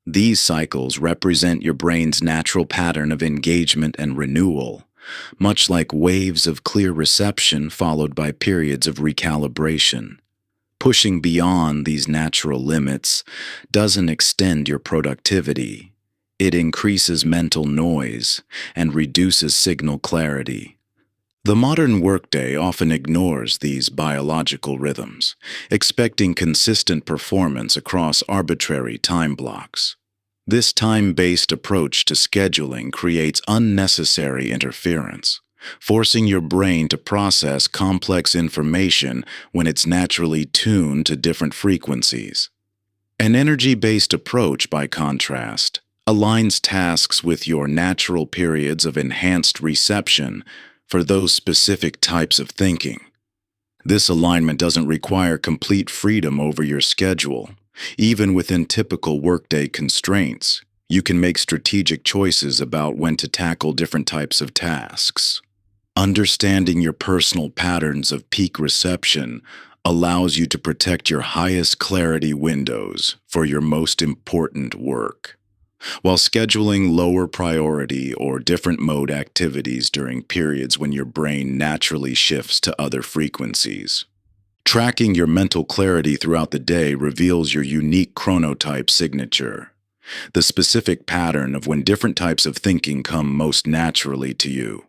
These cycles represent your brain's natural pattern of engagement and renewal, much like waves of clear reception followed by periods of recalibration. Pushing beyond these natural limits doesn't extend your productivity. It increases mental noise and reduces signal clarity. The modern workday often ignores these biological rhythms, expecting consistent performance across arbitrary time blocks. This time-based approach to scheduling creates unnecessary interference, forcing your brain to process complex information when it's naturally tuned to different frequencies. An energy-based approach, by contrast, aligns tasks with your natural periods of enhanced reception for those specific types of thinking. This alignment doesn't require complete freedom over your schedule. Even within typical workday constraints, you can make strategic choices about when to tackle different types of tasks. Understanding your personal patterns of peak reception allows you to protect your highest clarity windows for your most important work, while scheduling lower priority or different mode activities during periods when your brain naturally shifts to other frequencies. Tracking your mental clarity throughout the day reveals your unique chronotype signature, the specific pattern of when different types of thinking come most naturally to you.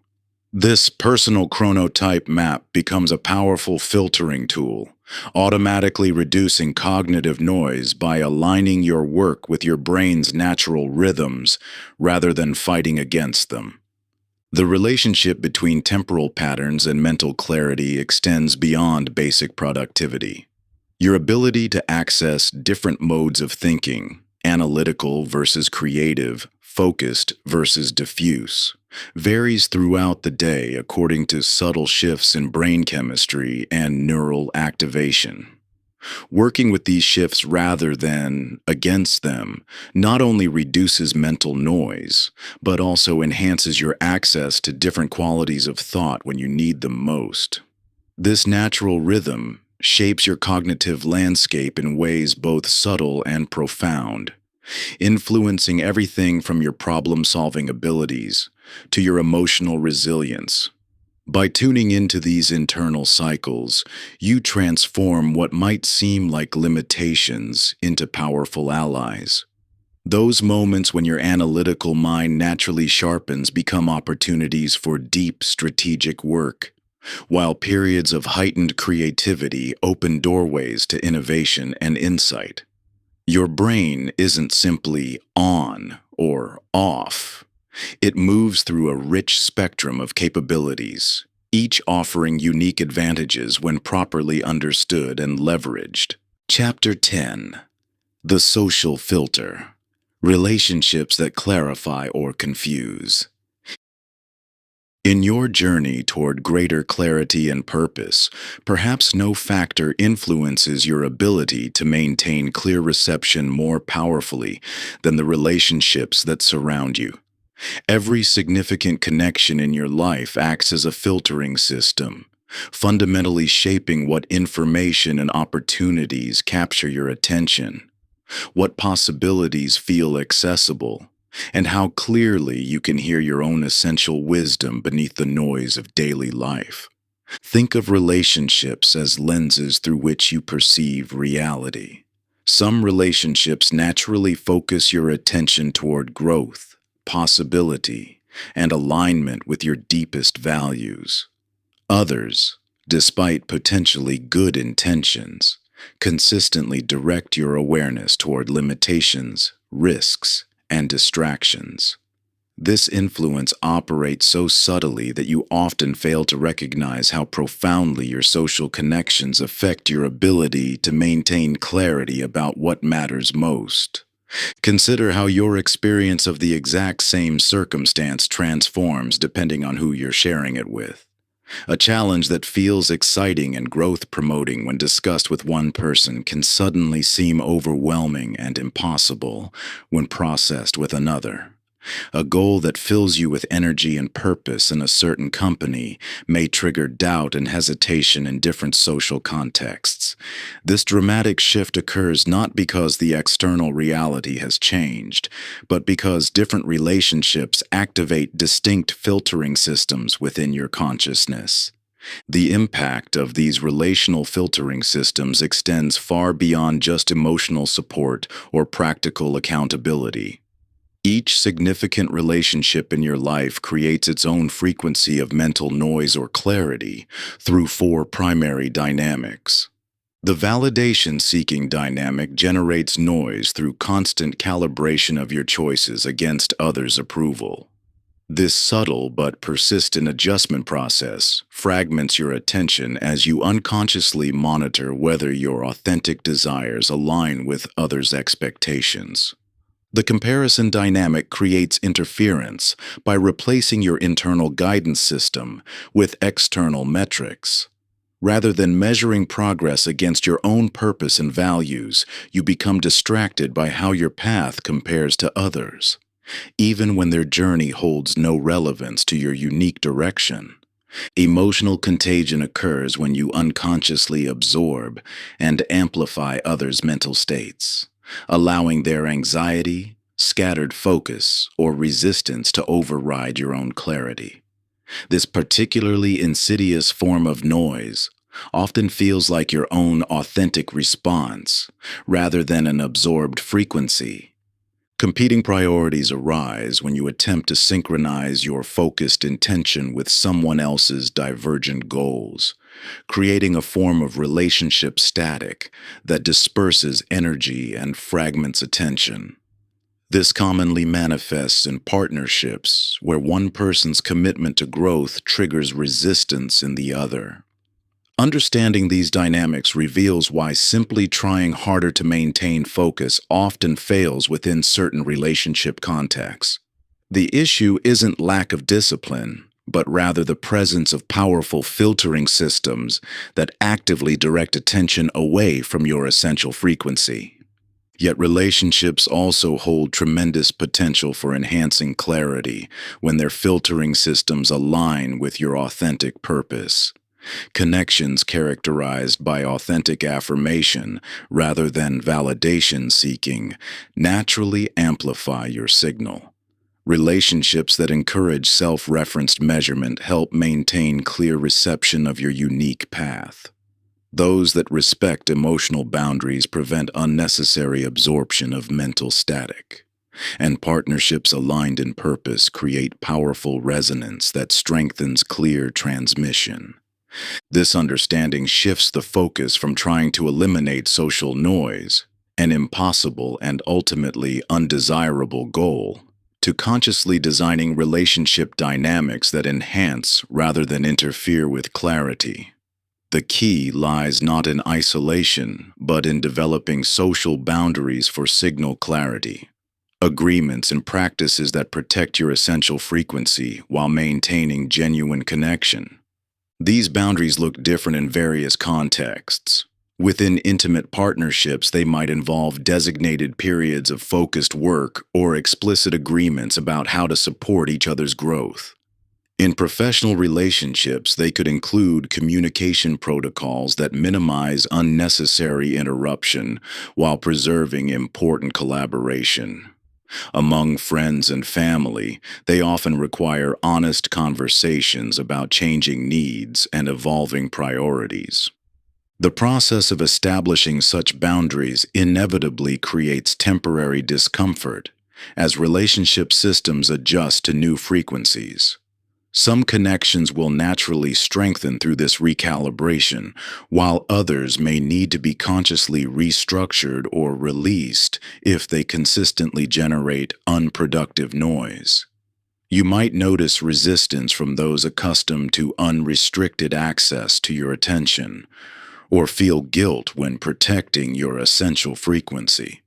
This personal chronotype map becomes a powerful filtering tool, automatically reducing cognitive noise by aligning your work with your brain's natural rhythms rather than fighting against them. The relationship between temporal patterns and mental clarity extends beyond basic productivity. Your ability to access different modes of thinking, analytical versus creative, focused versus diffuse, varies throughout the day according to subtle shifts in brain chemistry and neural activation. Working with these shifts rather than against them not only reduces mental noise, but also enhances your access to different qualities of thought when you need them most. This natural rhythm shapes your cognitive landscape in ways both subtle and profound, influencing everything from your problem-solving abilities to your emotional resilience. By tuning into these internal cycles, you transform what might seem like limitations into powerful allies. Those moments when your analytical mind naturally sharpens become opportunities for deep strategic work, while periods of heightened creativity open doorways to innovation and insight. Your brain isn't simply on or off. It moves through a rich spectrum of capabilities, each offering unique advantages when properly understood and leveraged. Chapter 10. The Social Filter. Relationships that clarify or confuse. In your journey toward greater clarity and purpose, perhaps no factor influences your ability to maintain clear reception more powerfully than the relationships that surround you. Every significant connection in your life acts as a filtering system, fundamentally shaping what information and opportunities capture your attention, what possibilities feel accessible, and how clearly you can hear your own essential wisdom beneath the noise of daily life. Think of relationships as lenses through which you perceive reality. Some relationships naturally focus your attention toward growth, possibility, and alignment with your deepest values. Others, despite potentially good intentions, consistently direct your awareness toward limitations, risks, and distractions. This influence operates so subtly that you often fail to recognize how profoundly your social connections affect your ability to maintain clarity about what matters most. Consider how your experience of the exact same circumstance transforms depending on who you're sharing it with. A challenge that feels exciting and growth-promoting when discussed with one person can suddenly seem overwhelming and impossible when processed with another. A goal that fills you with energy and purpose in a certain company may trigger doubt and hesitation in different social contexts. This dramatic shift occurs not because the external reality has changed, but because different relationships activate distinct filtering systems within your consciousness. The impact of these relational filtering systems extends far beyond just emotional support or practical accountability. Each significant relationship in your life creates its own frequency of mental noise or clarity through four primary dynamics. The validation-seeking dynamic generates noise through constant calibration of your choices against others' approval. This subtle but persistent adjustment process fragments your attention as you unconsciously monitor whether your authentic desires align with others' expectations. The comparison dynamic creates interference by replacing your internal guidance system with external metrics. Rather than measuring progress against your own purpose and values, you become distracted by how your path compares to others, even when their journey holds no relevance to your unique direction. Emotional contagion occurs when you unconsciously absorb and amplify others' mental states, allowing their anxiety, scattered focus, or resistance to override your own clarity. This particularly insidious form of noise often feels like your own authentic response rather than an absorbed frequency. Competing priorities arise when you attempt to synchronize your focused intention with someone else's divergent goals, creating a form of relationship static that disperses energy and fragments attention. This commonly manifests in partnerships where one person's commitment to growth triggers resistance in the other. Understanding these dynamics reveals why simply trying harder to maintain focus often fails within certain relationship contexts. The issue isn't lack of discipline, but rather the presence of powerful filtering systems that actively direct attention away from your essential frequency. Yet relationships also hold tremendous potential for enhancing clarity when their filtering systems align with your authentic purpose. Connections characterized by authentic affirmation rather than validation seeking naturally amplify your signal. Relationships that encourage self-referenced measurement help maintain clear reception of your unique path. Those that respect emotional boundaries prevent unnecessary absorption of mental static. And partnerships aligned in purpose create powerful resonance that strengthens clear transmission. This understanding shifts the focus from trying to eliminate social noise, an impossible and ultimately undesirable goal, to consciously designing relationship dynamics that enhance rather than interfere with clarity. The key lies not in isolation, but in developing social boundaries for signal clarity. agreements, and practices that protect your essential frequency while maintaining genuine connection. These boundaries look different in various contexts. Within intimate partnerships, they might involve designated periods of focused work or explicit agreements about how to support each other's growth. In professional relationships, they could include communication protocols that minimize unnecessary interruption while preserving important collaboration. Among friends and family, they often require honest conversations about changing needs and evolving priorities. The process of establishing such boundaries inevitably creates temporary discomfort as relationship systems adjust to new frequencies. Some connections will naturally strengthen through this recalibration, while others may need to be consciously restructured or released if they consistently generate unproductive noise. You might notice resistance from those accustomed to unrestricted access to your attention, or feel guilt when protecting your essential frequency.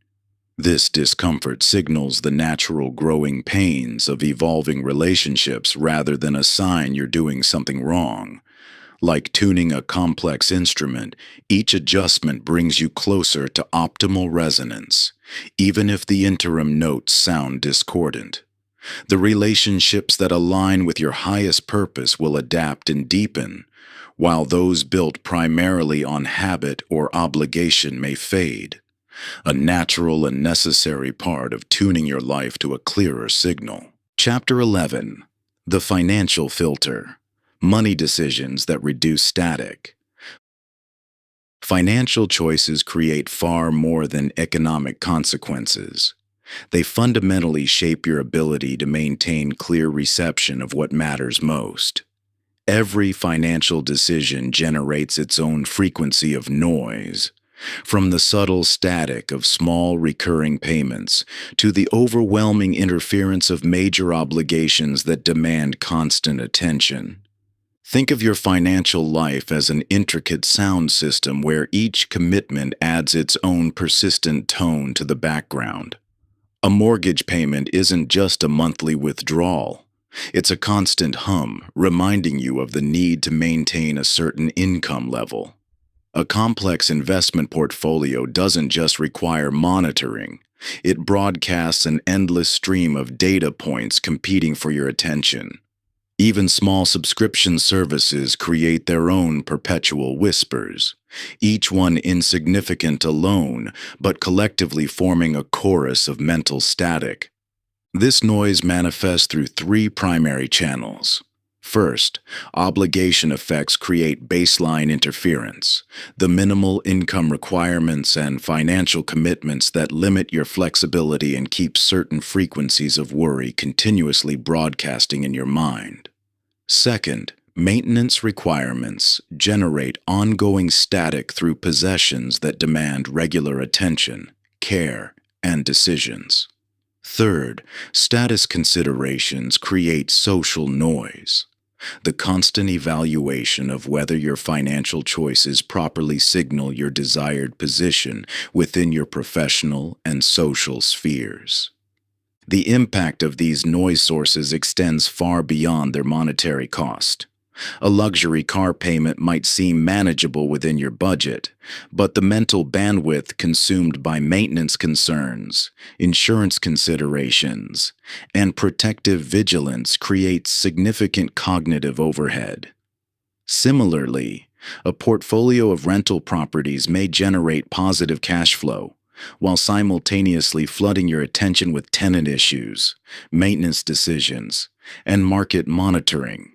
This discomfort signals the natural growing pains of evolving relationships rather than a sign you're doing something wrong. Like tuning a complex instrument, each adjustment brings you closer to optimal resonance, even if the interim notes sound discordant. The relationships that align with your highest purpose will adapt and deepen, while those built primarily on habit or obligation may fade. A natural and necessary part of tuning your life to a clearer signal. Chapter 11. The Financial Filter. Money Decisions that Reduce Static. Financial choices create far more than economic consequences. They fundamentally shape your ability to maintain clear reception of what matters most. Every financial decision generates its own frequency of noise. From the subtle static of small recurring payments to the overwhelming interference of major obligations that demand constant attention. Think of your financial life as an intricate sound system where each commitment adds its own persistent tone to the background. A mortgage payment isn't just a monthly withdrawal. It's a constant hum, reminding you of the need to maintain a certain income level. A complex investment portfolio doesn't just require monitoring. It broadcasts an endless stream of data points competing for your attention. Even small subscription services create their own perpetual whispers, each one insignificant alone, but collectively forming a chorus of mental static. This noise manifests through three primary channels. First, obligation effects create baseline interference, the minimal income requirements and financial commitments that limit your flexibility and keep certain frequencies of worry continuously broadcasting in your mind. Second, maintenance requirements generate ongoing static through possessions that demand regular attention, care, and decisions. Third, status considerations create social noise. The constant evaluation of whether your financial choices properly signal your desired position within your professional and social spheres. The impact of these noise sources extends far beyond their monetary cost. A luxury car payment might seem manageable within your budget, but the mental bandwidth consumed by maintenance concerns, insurance considerations, and protective vigilance creates significant cognitive overhead. Similarly, a portfolio of rental properties may generate positive cash flow, while simultaneously flooding your attention with tenant issues, maintenance decisions, and market monitoring.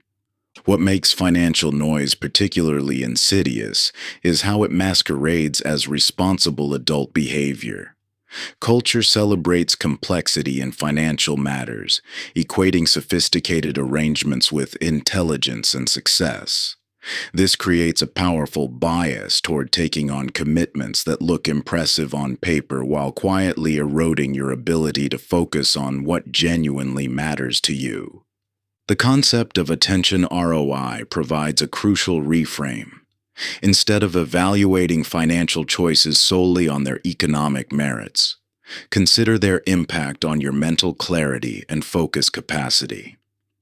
What makes financial noise particularly insidious is how it masquerades as responsible adult behavior. Culture celebrates complexity in financial matters, equating sophisticated arrangements with intelligence and success. This creates a powerful bias toward taking on commitments that look impressive on paper while quietly eroding your ability to focus on what genuinely matters to you. The concept of attention ROI provides a crucial reframe. Instead of evaluating financial choices solely on their economic merits, Consider their impact on your mental clarity and focus capacity.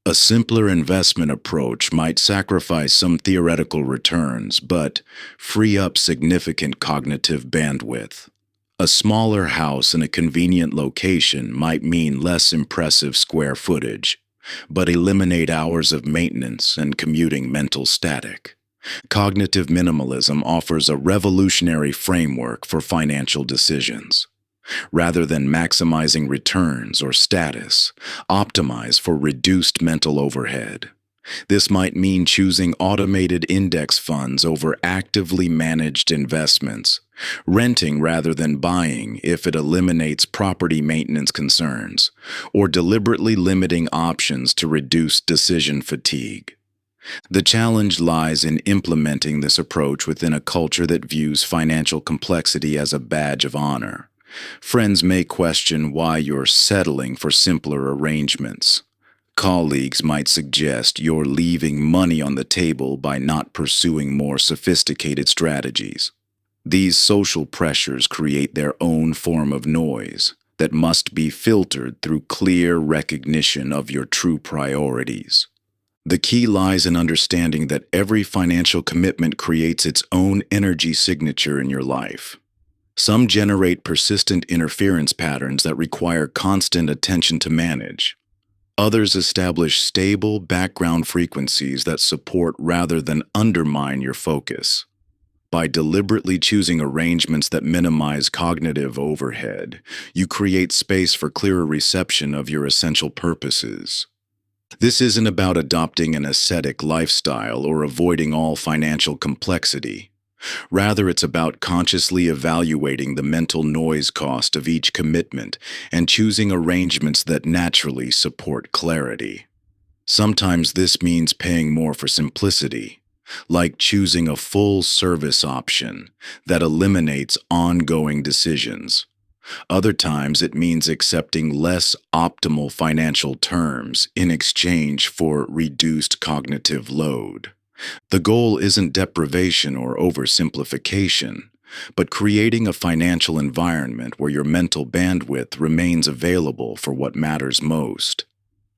A simpler investment approach might sacrifice some theoretical returns, but free up significant cognitive bandwidth. A smaller house in a convenient location might mean less impressive square footage, but eliminate hours of maintenance and commuting mental static. Cognitive minimalism offers a revolutionary framework for financial decisions. Rather than maximizing returns or status, optimize for reduced mental overhead. This might mean choosing automated index funds over actively managed investments, renting rather than buying if it eliminates property maintenance concerns, or deliberately limiting options to reduce decision fatigue. The challenge lies in implementing this approach within a culture that views financial complexity as a badge of honor. Friends may question why you're settling for simpler arrangements. Colleagues might suggest you're leaving money on the table by not pursuing more sophisticated strategies. These social pressures create their own form of noise that must be filtered through clear recognition of your true priorities. The key lies in understanding that every financial commitment creates its own energy signature in your life. Some generate persistent interference patterns that require constant attention to manage. Others establish stable background frequencies that support rather than undermine your focus. By deliberately choosing arrangements that minimize cognitive overhead, you create space for clearer reception of your essential purposes. This isn't about adopting an ascetic lifestyle or avoiding all financial complexity. Rather, it's about consciously evaluating the mental noise cost of each commitment and choosing arrangements that naturally support clarity. Sometimes this means paying more for simplicity, like choosing a full-service option that eliminates ongoing decisions. Other times it means accepting less optimal financial terms in exchange for reduced cognitive load. The goal isn't deprivation or oversimplification, but creating a financial environment where your mental bandwidth remains available for what matters most.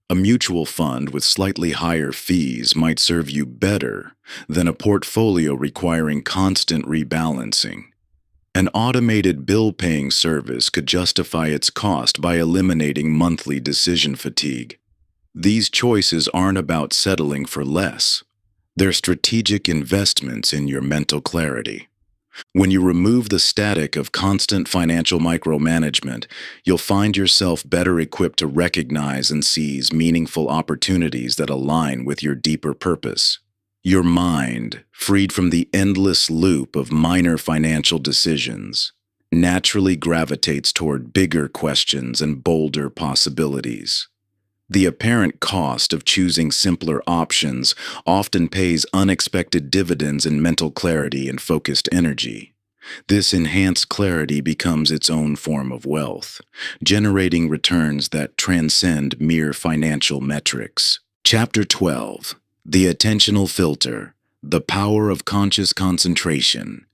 A mutual fund with slightly higher fees might serve you better than a portfolio requiring constant rebalancing. An automated bill-paying service could justify its cost by eliminating monthly decision fatigue. These choices aren't about settling for less. They're strategic investments in your mental clarity. When you remove the static of constant financial micromanagement, you'll find yourself better equipped to recognize and seize meaningful opportunities that align with your deeper purpose. Your mind, freed from the endless loop of minor financial decisions, naturally gravitates toward bigger questions and bolder possibilities. The apparent cost of choosing simpler options often pays unexpected dividends in mental clarity and focused energy. This enhanced clarity becomes its own form of wealth, generating returns that transcend mere financial metrics. Chapter 12. The Attentional Filter, the Power of Conscious Concentration.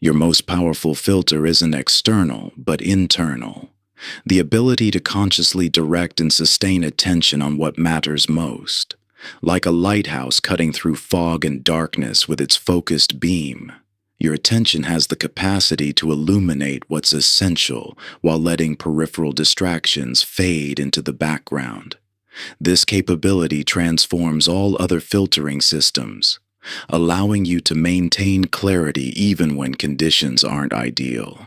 Your most powerful filter isn't external, but internal. The ability to consciously direct and sustain attention on what matters most. Like a lighthouse cutting through fog and darkness with its focused beam, your attention has the capacity to illuminate what's essential while letting peripheral distractions fade into the background. This capability transforms all other filtering systems, allowing you to maintain clarity even when conditions aren't ideal.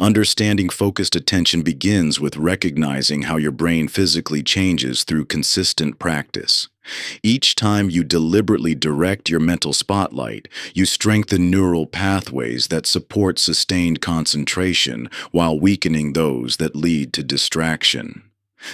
Understanding focused attention begins with recognizing how your brain physically changes through consistent practice. Each time you deliberately direct your mental spotlight, you strengthen neural pathways that support sustained concentration while weakening those that lead to distraction.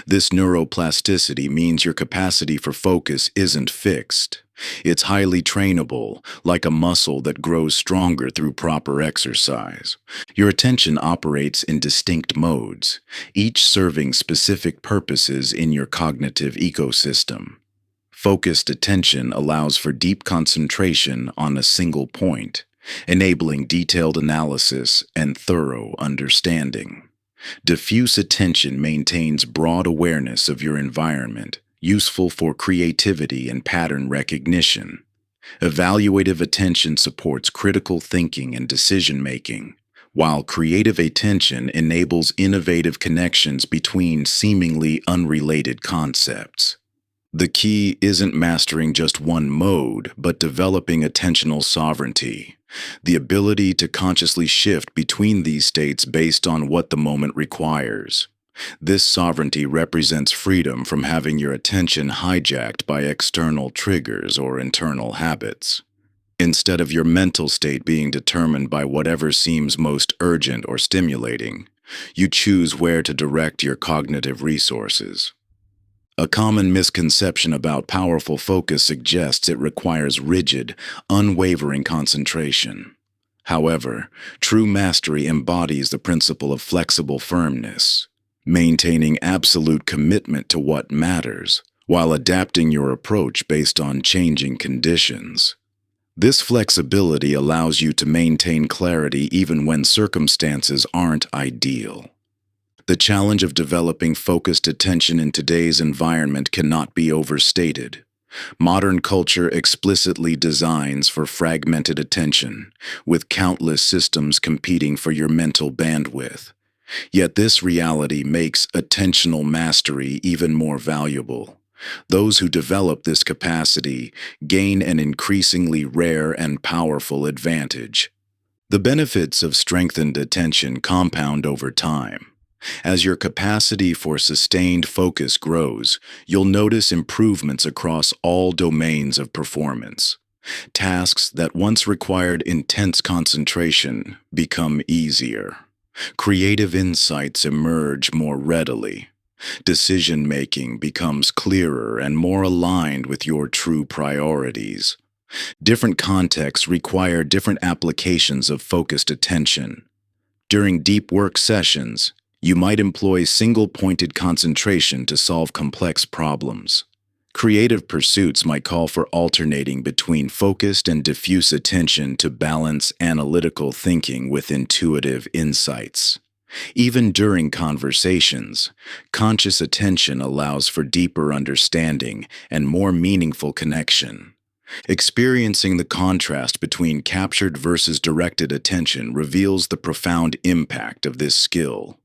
This neuroplasticity means your capacity for focus isn't fixed. It's highly trainable, like a muscle that grows stronger through proper exercise. Your attention operates in distinct modes, each serving specific purposes in your cognitive ecosystem. Focused attention allows for deep concentration on a single point, enabling detailed analysis and thorough understanding. Diffuse attention maintains broad awareness of your environment, useful for creativity and pattern recognition. Evaluative attention supports critical thinking and decision-making, while creative attention enables innovative connections between seemingly unrelated concepts. The key isn't mastering just one mode, but developing attentional sovereignty, the ability to consciously shift between these states based on what the moment requires. This sovereignty represents freedom from having your attention hijacked by external triggers or internal habits. Instead of your mental state being determined by whatever seems most urgent or stimulating, you choose where to direct your cognitive resources. A common misconception about powerful focus suggests it requires rigid, unwavering concentration. However, true mastery embodies the principle of flexible firmness, maintaining absolute commitment to what matters, while adapting your approach based on changing conditions. This flexibility allows you to maintain clarity even when circumstances aren't ideal. The challenge of developing focused attention in today's environment cannot be overstated. Modern culture explicitly designs for fragmented attention, with countless systems competing for your mental bandwidth. Yet this reality makes attentional mastery even more valuable. Those who develop this capacity gain an increasingly rare and powerful advantage. The benefits of strengthened attention compound over time. As your capacity for sustained focus grows, you'll notice improvements across all domains of performance. Tasks that once required intense concentration become easier. Creative insights emerge more readily. Decision-making becomes clearer and more aligned with your true priorities. Different contexts require different applications of focused attention. During deep work sessions, you might employ single-pointed concentration to solve complex problems. Creative pursuits might call for alternating between focused and diffuse attention to balance analytical thinking with intuitive insights. Even during conversations, conscious attention allows for deeper understanding and more meaningful connection. Experiencing the contrast between captured versus directed attention reveals the profound impact of this skill.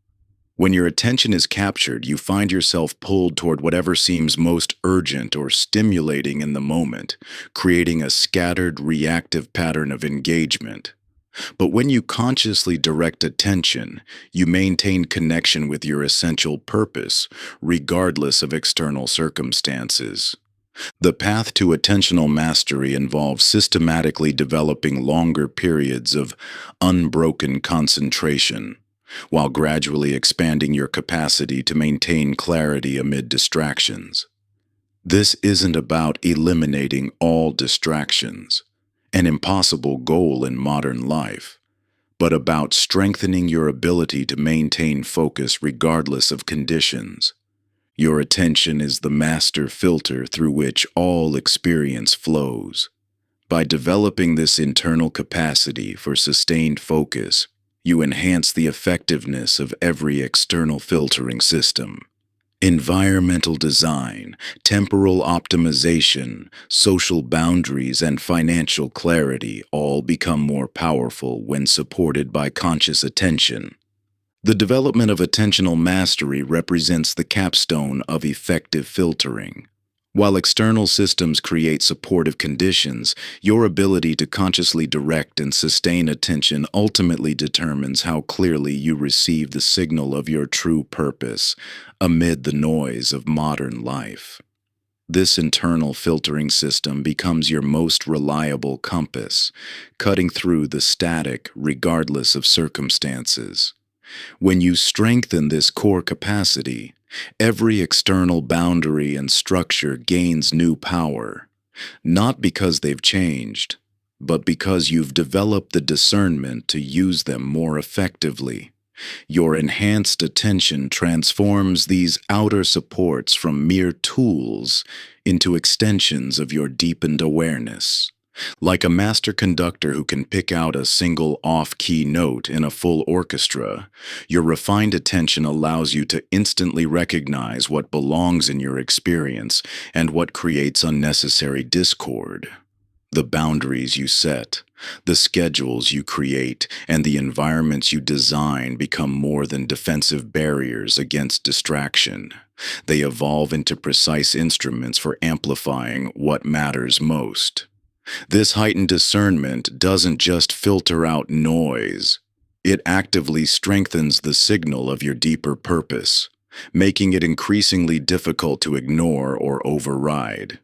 When your attention is captured, you find yourself pulled toward whatever seems most urgent or stimulating in the moment, creating a scattered, reactive pattern of engagement. But when you consciously direct attention, you maintain connection with your essential purpose, regardless of external circumstances. The path to attentional mastery involves systematically developing longer periods of unbroken concentration, while gradually expanding your capacity to maintain clarity amid distractions. This isn't about eliminating all distractions, an impossible goal in modern life, but about strengthening your ability to maintain focus regardless of conditions. Your attention is the master filter through which all experience flows. By developing this internal capacity for sustained focus, you enhance the effectiveness of every external filtering system. Environmental design, temporal optimization, social boundaries, and financial clarity all become more powerful when supported by conscious attention. The development of attentional mastery represents the capstone of effective filtering. While external systems create supportive conditions, your ability to consciously direct and sustain attention ultimately determines how clearly you receive the signal of your true purpose amid the noise of modern life. This internal filtering system becomes your most reliable compass, cutting through the static regardless of circumstances. When you strengthen this core capacity, every external boundary and structure gains new power, not because they've changed, but because you've developed the discernment to use them more effectively. Your enhanced attention transforms these outer supports from mere tools into extensions of your deepened awareness. Like a master conductor who can pick out a single off-key note in a full orchestra, your refined attention allows you to instantly recognize what belongs in your experience and what creates unnecessary discord. The boundaries you set, the schedules you create, and the environments you design become more than defensive barriers against distraction. They evolve into precise instruments for amplifying what matters most. This heightened discernment doesn't just filter out noise, it actively strengthens the signal of your deeper purpose, making it increasingly difficult to ignore or override.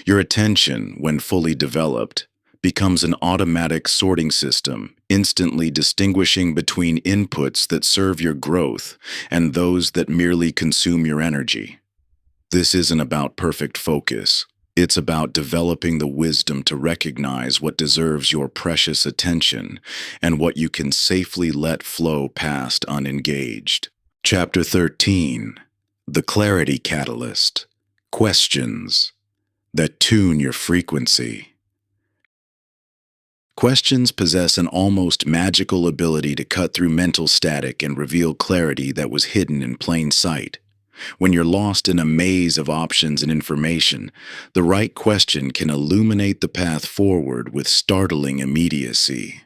Your attention, when fully developed, becomes an automatic sorting system, instantly distinguishing between inputs that serve your growth and those that merely consume your energy. This isn't about perfect focus. It's about developing the wisdom to recognize what deserves your precious attention and what you can safely let flow past unengaged. Chapter 13. The Clarity Catalyst. Questions that tune your frequency. Questions possess an almost magical ability to cut through mental static and reveal clarity that was hidden in plain sight. When you're lost in a maze of options and information, the right question can illuminate the path forward with startling immediacy.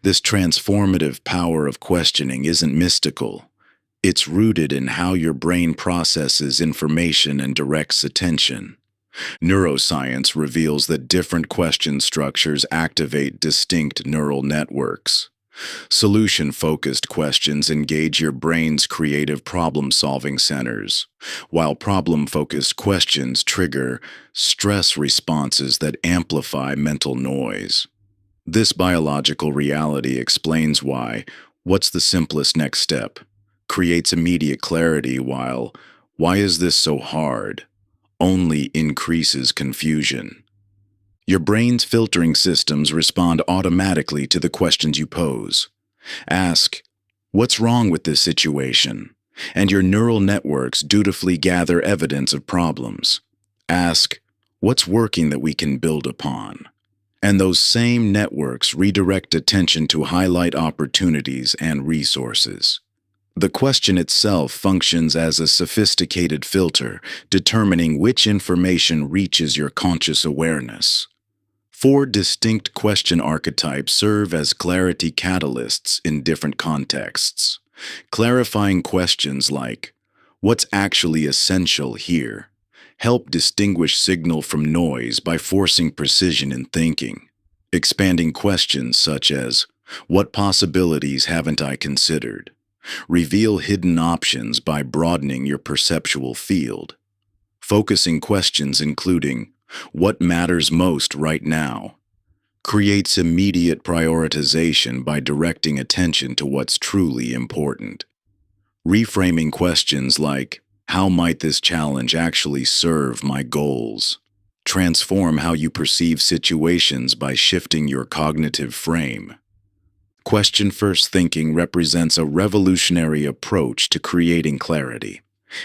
This transformative power of questioning isn't mystical. It's rooted in how your brain processes information and directs attention. Neuroscience reveals that different question structures activate distinct neural networks. Solution-focused questions engage your brain's creative problem-solving centers, while problem-focused questions trigger stress responses that amplify mental noise. This biological reality explains why "what's the simplest next step?" creates immediate clarity, while "why is this so hard?" only increases confusion. Your brain's filtering systems respond automatically to the questions you pose. Ask, "What's wrong with this situation?" and your neural networks dutifully gather evidence of problems. Ask, "What's working that we can build upon?" and those same networks redirect attention to highlight opportunities and resources. The question itself functions as a sophisticated filter, determining which information reaches your conscious awareness. 4 distinct question archetypes serve as clarity catalysts in different contexts. Clarifying questions like, "What's actually essential here?" help distinguish signal from noise by forcing precision in thinking. Expanding questions such as, "What possibilities haven't I considered?" reveal hidden options by broadening your perceptual field. Focusing questions including, "What matters most right now?" creates immediate prioritization by directing attention to what's truly important. Reframing questions like, "How might this challenge actually serve my goals?" transform how you perceive situations by shifting your cognitive frame. Question-first thinking represents a revolutionary approach to creating clarity.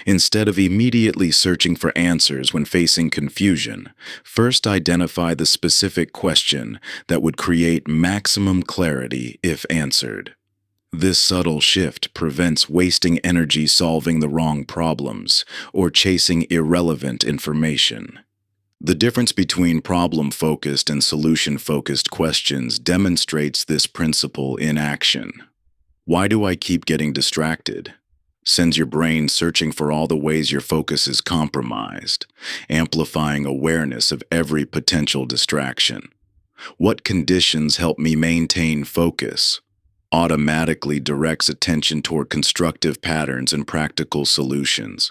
Instead of immediately searching for answers when facing confusion, first identify the specific question that would create maximum clarity if answered. This subtle shift prevents wasting energy solving the wrong problems or chasing irrelevant information. The difference between problem-focused and solution-focused questions demonstrates this principle in action. "Why do I keep getting distracted?" sends your brain searching for all the ways your focus is compromised, amplifying awareness of every potential distraction. "What conditions help me maintain focus?" automatically directs attention toward constructive patterns and practical solutions.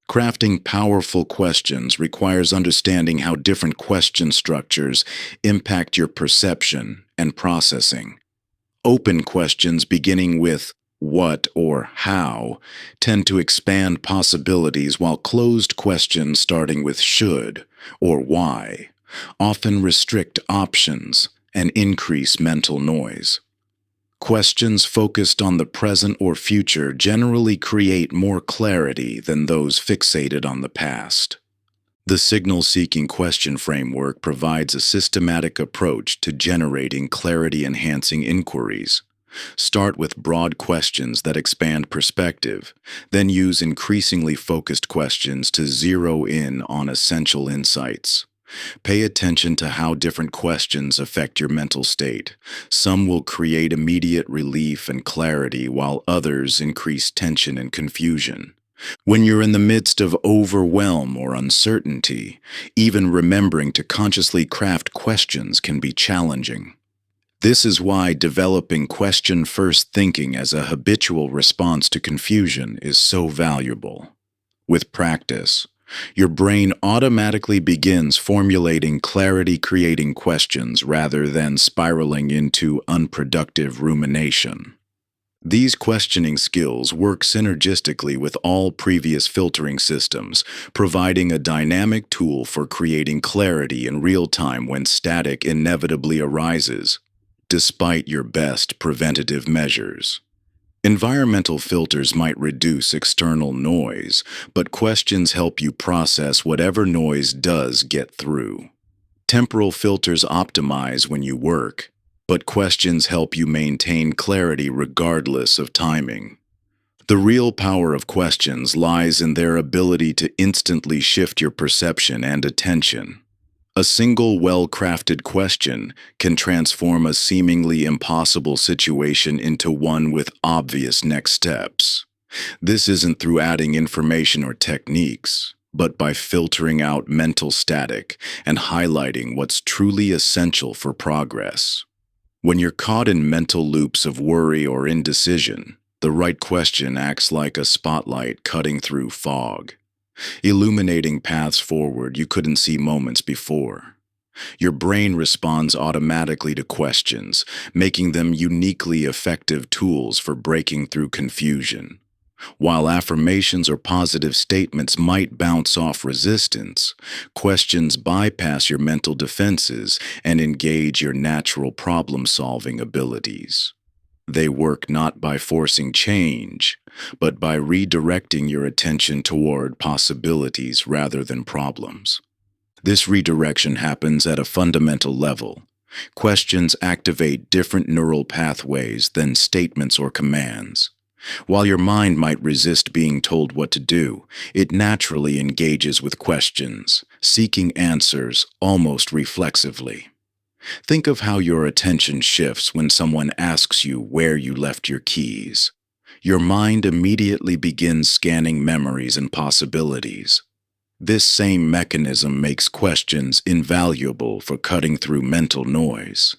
Crafting powerful questions requires understanding how different question structures impact your perception and processing. Open questions beginning with "what" or "how" tend to expand possibilities, while closed questions starting with "should" or "why" often restrict options and increase mental noise. Questions focused on the present or future generally create more clarity than those fixated on the past. The signal-seeking question framework provides a systematic approach to generating clarity-enhancing inquiries. Start with broad questions that expand perspective, then use increasingly focused questions to zero in on essential insights. Pay attention to how different questions affect your mental state. Some will create immediate relief and clarity, while others increase tension and confusion. When you're in the midst of overwhelm or uncertainty, even remembering to consciously craft questions can be challenging. This is why developing question-first thinking as a habitual response to confusion is so valuable. With practice, your brain automatically begins formulating clarity-creating questions rather than spiraling into unproductive rumination. These questioning skills work synergistically with all previous filtering systems, providing a dynamic tool for creating clarity in real time when static inevitably arises, despite your best preventative measures. Environmental filters might reduce external noise, but questions help you process whatever noise does get through. Temporal filters optimize when you work, but questions help you maintain clarity regardless of timing. The real power of questions lies in their ability to instantly shift your perception and attention. A single well-crafted question can transform a seemingly impossible situation into one with obvious next steps. This isn't through adding information or techniques, but by filtering out mental static and highlighting what's truly essential for progress. When you're caught in mental loops of worry or indecision, the right question acts like a spotlight cutting through fog, illuminating paths forward you couldn't see moments before. Your brain responds automatically to questions, making them uniquely effective tools for breaking through confusion. While affirmations or positive statements might bounce off resistance, questions bypass your mental defenses and engage your natural problem-solving abilities. They work not by forcing change, but by redirecting your attention toward possibilities rather than problems. This redirection happens at a fundamental level. Questions activate different neural pathways than statements or commands. While your mind might resist being told what to do, it naturally engages with questions, seeking answers almost reflexively. Think of how your attention shifts when someone asks you where you left your keys. Your mind immediately begins scanning memories and possibilities. This same mechanism makes questions invaluable for cutting through mental noise.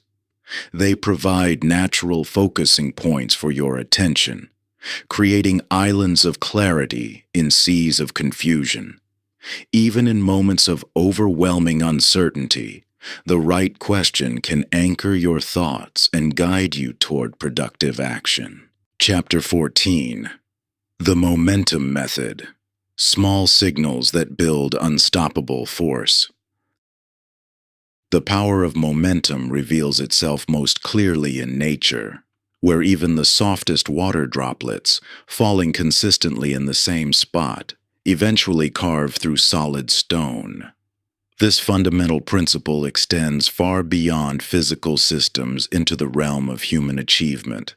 They provide natural focusing points for your attention, creating islands of clarity in seas of confusion. Even in moments of overwhelming uncertainty, the right question can anchor your thoughts and guide you toward productive action. Chapter 14. The Momentum Method. Small signals that build unstoppable force. The power of momentum reveals itself most clearly in nature, where even the softest water droplets, falling consistently in the same spot, eventually carve through solid stone. This fundamental principle extends far beyond physical systems into the realm of human achievement,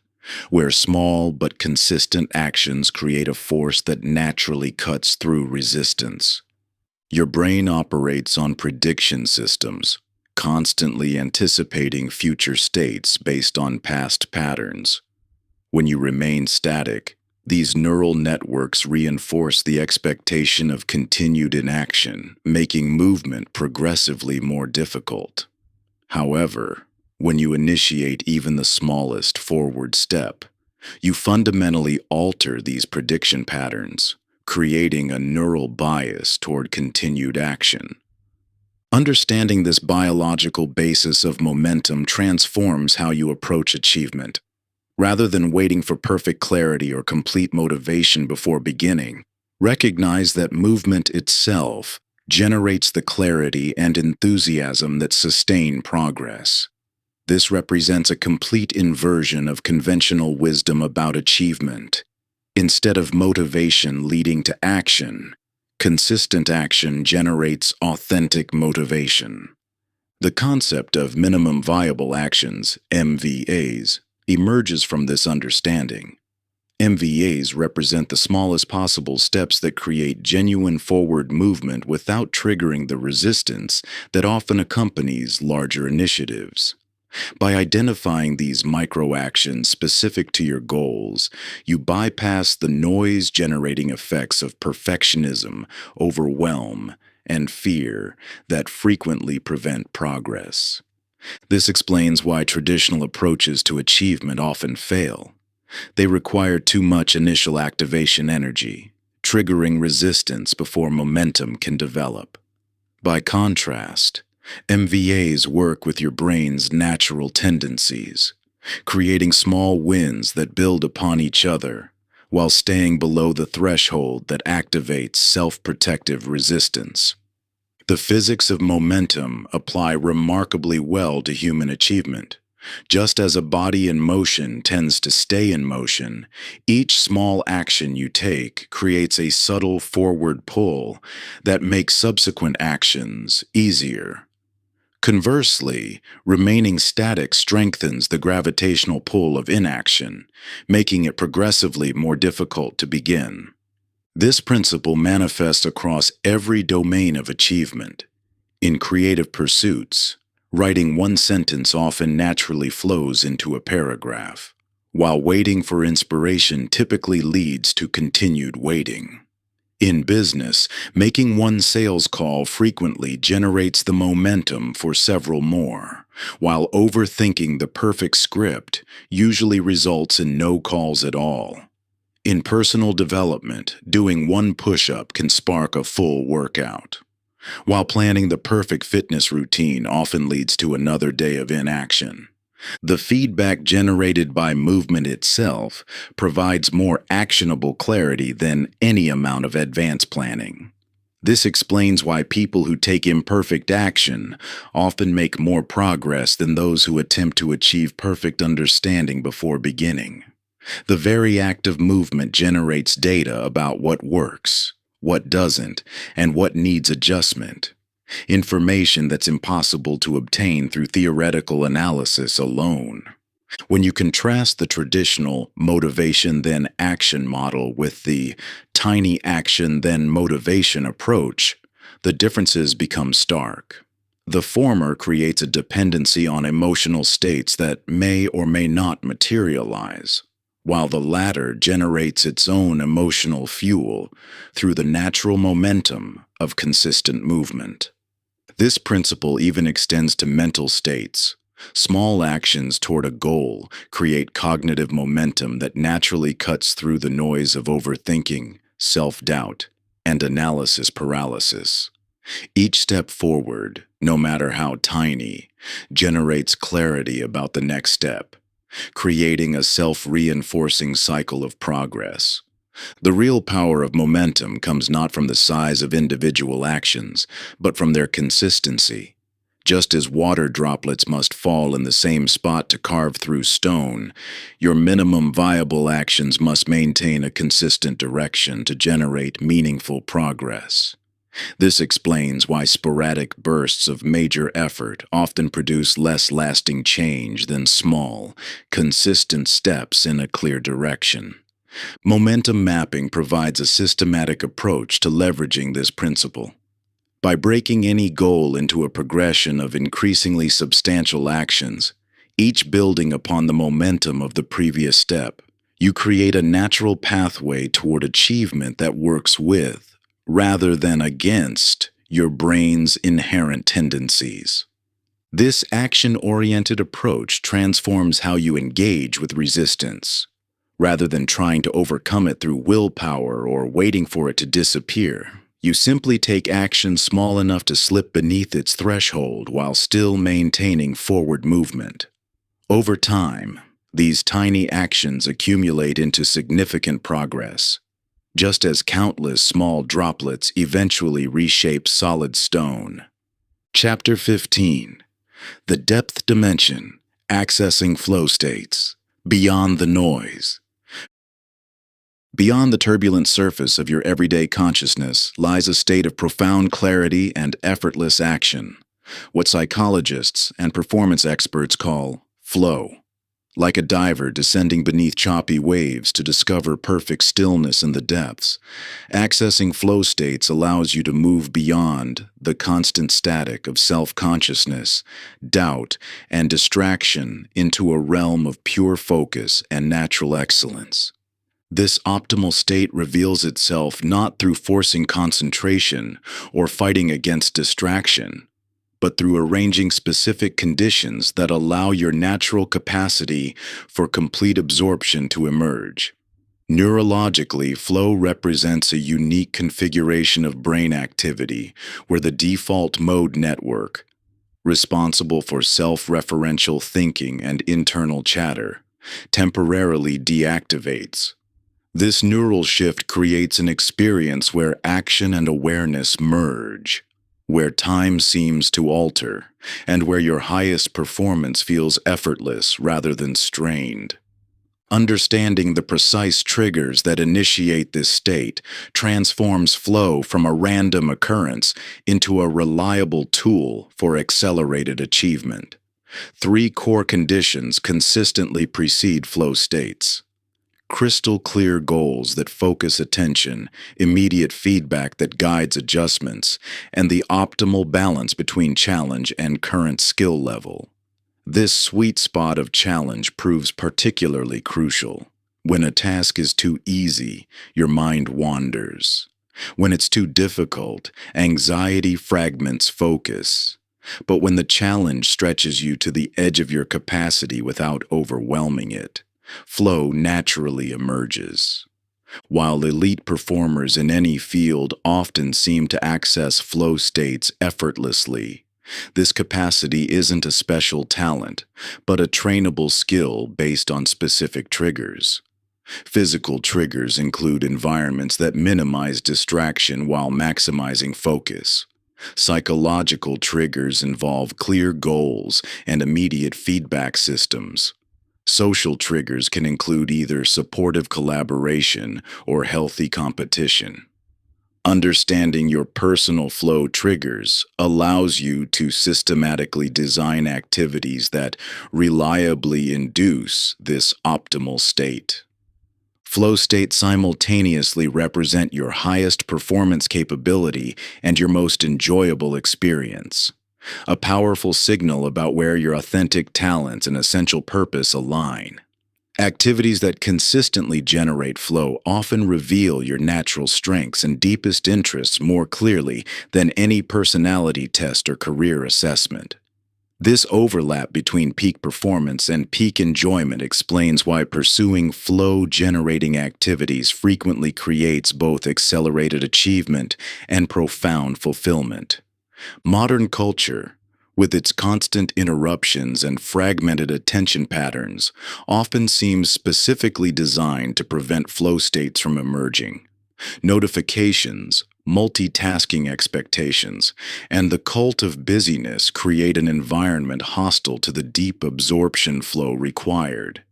where small but consistent actions create a force that naturally cuts through resistance. Your brain operates on prediction systems, constantly anticipating future states based on past patterns. When you remain static, these neural networks reinforce the expectation of continued inaction, making movement progressively more difficult. However, when you initiate even the smallest forward step, you fundamentally alter these prediction patterns, creating a neural bias toward continued action. Understanding this biological basis of momentum transforms how you approach achievement. Rather than waiting for perfect clarity or complete motivation before beginning, recognize that movement itself generates the clarity and enthusiasm that sustain progress. This represents a complete inversion of conventional wisdom about achievement. Instead of motivation leading to action, Consistent action generates authentic motivation. The concept of minimum viable actions, MVAs, emerges from this understanding. MVAs represent the smallest possible steps that create genuine forward movement without triggering the resistance that often accompanies larger initiatives. By identifying these micro-actions specific to your goals, you bypass the noise-generating effects of perfectionism, overwhelm, and fear that frequently prevent progress. This explains why traditional approaches to achievement often fail. They require too much initial activation energy, triggering resistance before momentum can develop. By contrast, MVAs work with your brain's natural tendencies, creating small wins that build upon each other, while staying below the threshold that activates self-protective resistance. The physics of momentum apply remarkably well to human achievement. Just as a body in motion tends to stay in motion, each small action you take creates a subtle forward pull that makes subsequent actions easier. Conversely, remaining static strengthens the gravitational pull of inaction, making it progressively more difficult to begin. This principle manifests across every domain of achievement. In creative pursuits, writing one sentence often naturally flows into a paragraph, while waiting for inspiration typically leads to continued waiting. In business, making one sales call frequently generates the momentum for several more, while overthinking the perfect script usually results in no calls at all. In personal development, doing one push-up can spark a full workout, while planning the perfect fitness routine often leads to another day of inaction. The feedback generated by movement itself provides more actionable clarity than any amount of advanced planning. This explains why people who take imperfect action often make more progress than those who attempt to achieve perfect understanding before beginning. The very act of movement generates data about what works, what doesn't, and what needs adjustment. Information that's impossible to obtain through theoretical analysis alone. When you contrast the traditional motivation then action model with the tiny action then motivation approach, the differences become stark. The former creates a dependency on emotional states that may or may not materialize, while the latter generates its own emotional fuel through the natural momentum of consistent movement. This principle even extends to mental states. Small actions toward a goal create cognitive momentum that naturally cuts through the noise of overthinking, self-doubt, and analysis paralysis. Each step forward, no matter how tiny, generates clarity about the next step, creating a self-reinforcing cycle of progress. The real power of momentum comes not from the size of individual actions, but from their consistency. Just as water droplets must fall in the same spot to carve through stone, your minimum viable actions must maintain a consistent direction to generate meaningful progress. This explains why sporadic bursts of major effort often produce less lasting change than small, consistent steps in a clear direction. Momentum mapping provides a systematic approach to leveraging this principle. By breaking any goal into a progression of increasingly substantial actions, each building upon the momentum of the previous step, you create a natural pathway toward achievement that works with, rather than against, your brain's inherent tendencies. This action-oriented approach transforms how you engage with resistance. Rather than trying to overcome it through willpower or waiting for it to disappear, you simply take action small enough to slip beneath its threshold while still maintaining forward movement. Over time, these tiny actions accumulate into significant progress, just as countless small droplets eventually reshape solid stone. Chapter 15. The Depth Dimension, Accessing Flow States, Beyond the Noise. Beyond the turbulent surface of your everyday consciousness lies a state of profound clarity and effortless action, what psychologists and performance experts call flow. Like a diver descending beneath choppy waves to discover perfect stillness in the depths, accessing flow states allows you to move beyond the constant static of self-consciousness, doubt, and distraction into a realm of pure focus and natural excellence. This optimal state reveals itself not through forcing concentration or fighting against distraction, but through arranging specific conditions that allow your natural capacity for complete absorption to emerge. Neurologically, flow represents a unique configuration of brain activity where the default mode network, responsible for self-referential thinking and internal chatter, temporarily deactivates. This neural shift creates an experience where action and awareness merge, where time seems to alter, and where your highest performance feels effortless rather than strained. Understanding the precise triggers that initiate this state transforms flow from a random occurrence into a reliable tool for accelerated achievement. Three core conditions consistently precede flow states: crystal clear goals that focus attention, immediate feedback that guides adjustments, and the optimal balance between challenge and current skill level. This sweet spot of challenge proves particularly crucial. When a task is too easy, your mind wanders. When it's too difficult, anxiety fragments focus. But when the challenge stretches you to the edge of your capacity without overwhelming it, flow naturally emerges. While elite performers in any field often seem to access flow states effortlessly, this capacity isn't a special talent, but a trainable skill based on specific triggers. Physical triggers include environments that minimize distraction while maximizing focus. Psychological triggers involve clear goals and immediate feedback systems. Social triggers can include either supportive collaboration or healthy competition. Understanding your personal flow triggers allows you to systematically design activities that reliably induce this optimal state. Flow states simultaneously represent your highest performance capability and your most enjoyable experience, a powerful signal about where your authentic talents and essential purpose align. Activities that consistently generate flow often reveal your natural strengths and deepest interests more clearly than any personality test or career assessment. This overlap between peak performance and peak enjoyment explains why pursuing flow-generating activities frequently creates both accelerated achievement and profound fulfillment. Modern culture, with its constant interruptions and fragmented attention patterns, often seems specifically designed to prevent flow states from emerging. Notifications, multitasking expectations, and the cult of busyness create an environment hostile to the deep absorption flow required.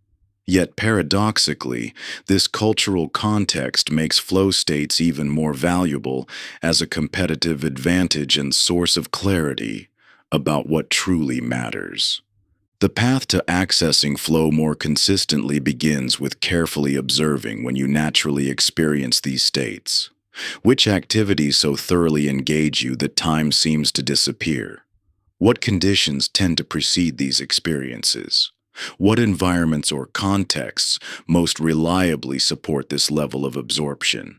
Yet paradoxically, this cultural context makes flow states even more valuable as a competitive advantage and source of clarity about what truly matters. The path to accessing flow more consistently begins with carefully observing when you naturally experience these states. Which activities so thoroughly engage you that time seems to disappear? What conditions tend to precede these experiences? What environments or contexts most reliably support this level of absorption?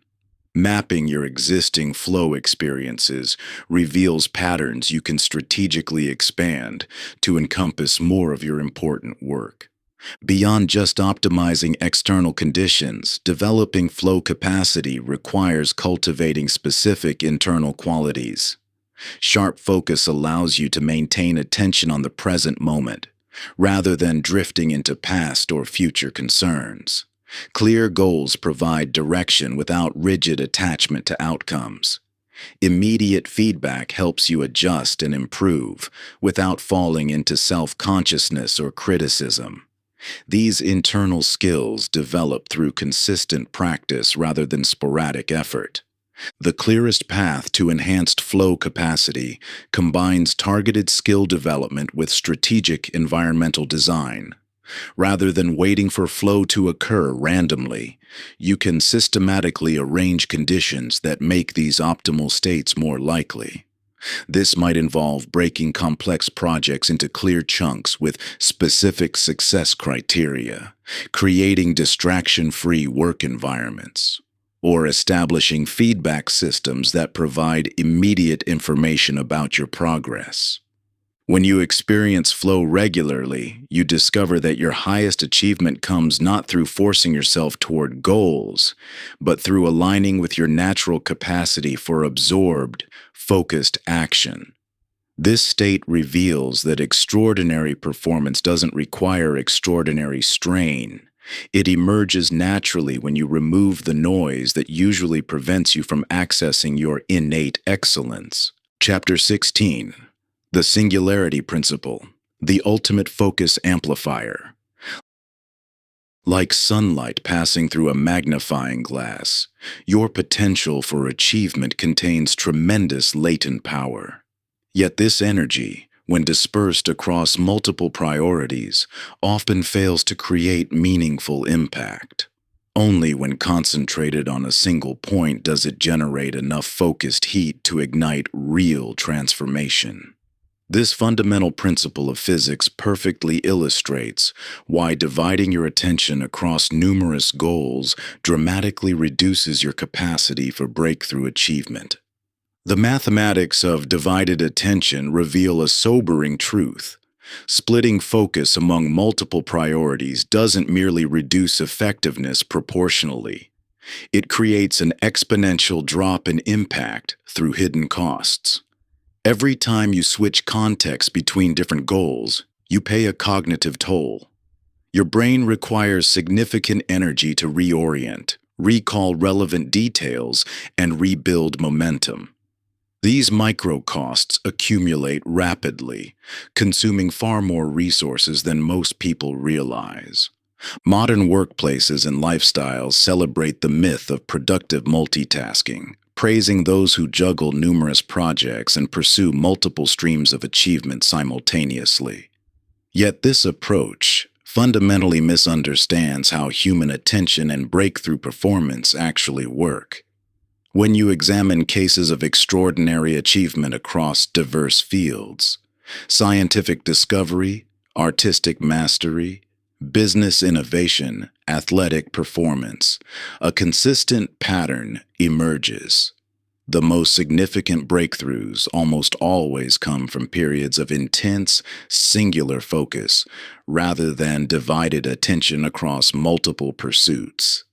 Mapping your existing flow experiences reveals patterns you can strategically expand to encompass more of your important work. Beyond just optimizing external conditions, developing flow capacity requires cultivating specific internal qualities. Sharp focus allows you to maintain attention on the present moment, rather than drifting into past or future concerns. Clear goals provide direction without rigid attachment to outcomes. Immediate feedback helps you adjust and improve without falling into self-consciousness or criticism. These internal skills develop through consistent practice rather than sporadic effort. The clearest path to enhanced flow capacity combines targeted skill development with strategic environmental design. Rather than waiting for flow to occur randomly, you can systematically arrange conditions that make these optimal states more likely. This might involve breaking complex projects into clear chunks with specific success criteria, creating distraction-free work environments, or establishing feedback systems that provide immediate information about your progress. When you experience flow regularly, you discover that your highest achievement comes not through forcing yourself toward goals, but through aligning with your natural capacity for absorbed, focused action. This state reveals that extraordinary performance doesn't require extraordinary strain. It emerges naturally when you remove the noise that usually prevents you from accessing your innate excellence. Chapter 16. The Singularity Principle, the Ultimate Focus Amplifier. Like sunlight passing through a magnifying glass, your potential for achievement contains tremendous latent power. Yet this energy, when dispersed across multiple priorities, often fails to create meaningful impact. Only when concentrated on a single point does it generate enough focused heat to ignite real transformation. This fundamental principle of physics perfectly illustrates why dividing your attention across numerous goals dramatically reduces your capacity for breakthrough achievement. The mathematics of divided attention reveal a sobering truth. Splitting focus among multiple priorities doesn't merely reduce effectiveness proportionally. It creates an exponential drop in impact through hidden costs. Every time you switch context between different goals, you pay a cognitive toll. Your brain requires significant energy to reorient, recall relevant details, and rebuild momentum. These micro-costs accumulate rapidly, consuming far more resources than most people realize. Modern workplaces and lifestyles celebrate the myth of productive multitasking, praising those who juggle numerous projects and pursue multiple streams of achievement simultaneously. Yet this approach fundamentally misunderstands how human attention and breakthrough performance actually work. When you examine cases of extraordinary achievement across diverse fields, scientific discovery, artistic mastery, business innovation, athletic performance, a consistent pattern emerges. The most significant breakthroughs almost always come from periods of intense, singular focus rather than divided attention across multiple pursuits.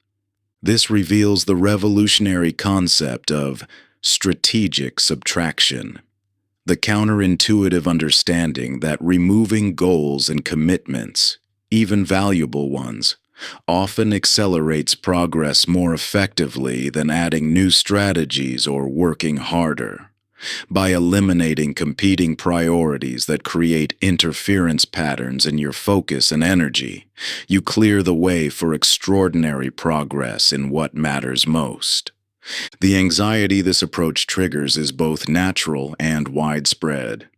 This reveals the revolutionary concept of strategic subtraction, the counterintuitive understanding that removing goals and commitments, even valuable ones, often accelerates progress more effectively than adding new strategies or working harder. By eliminating competing priorities that create interference patterns in your focus and energy, you clear the way for extraordinary progress in what matters most. The anxiety this approach triggers is both natural and widespread.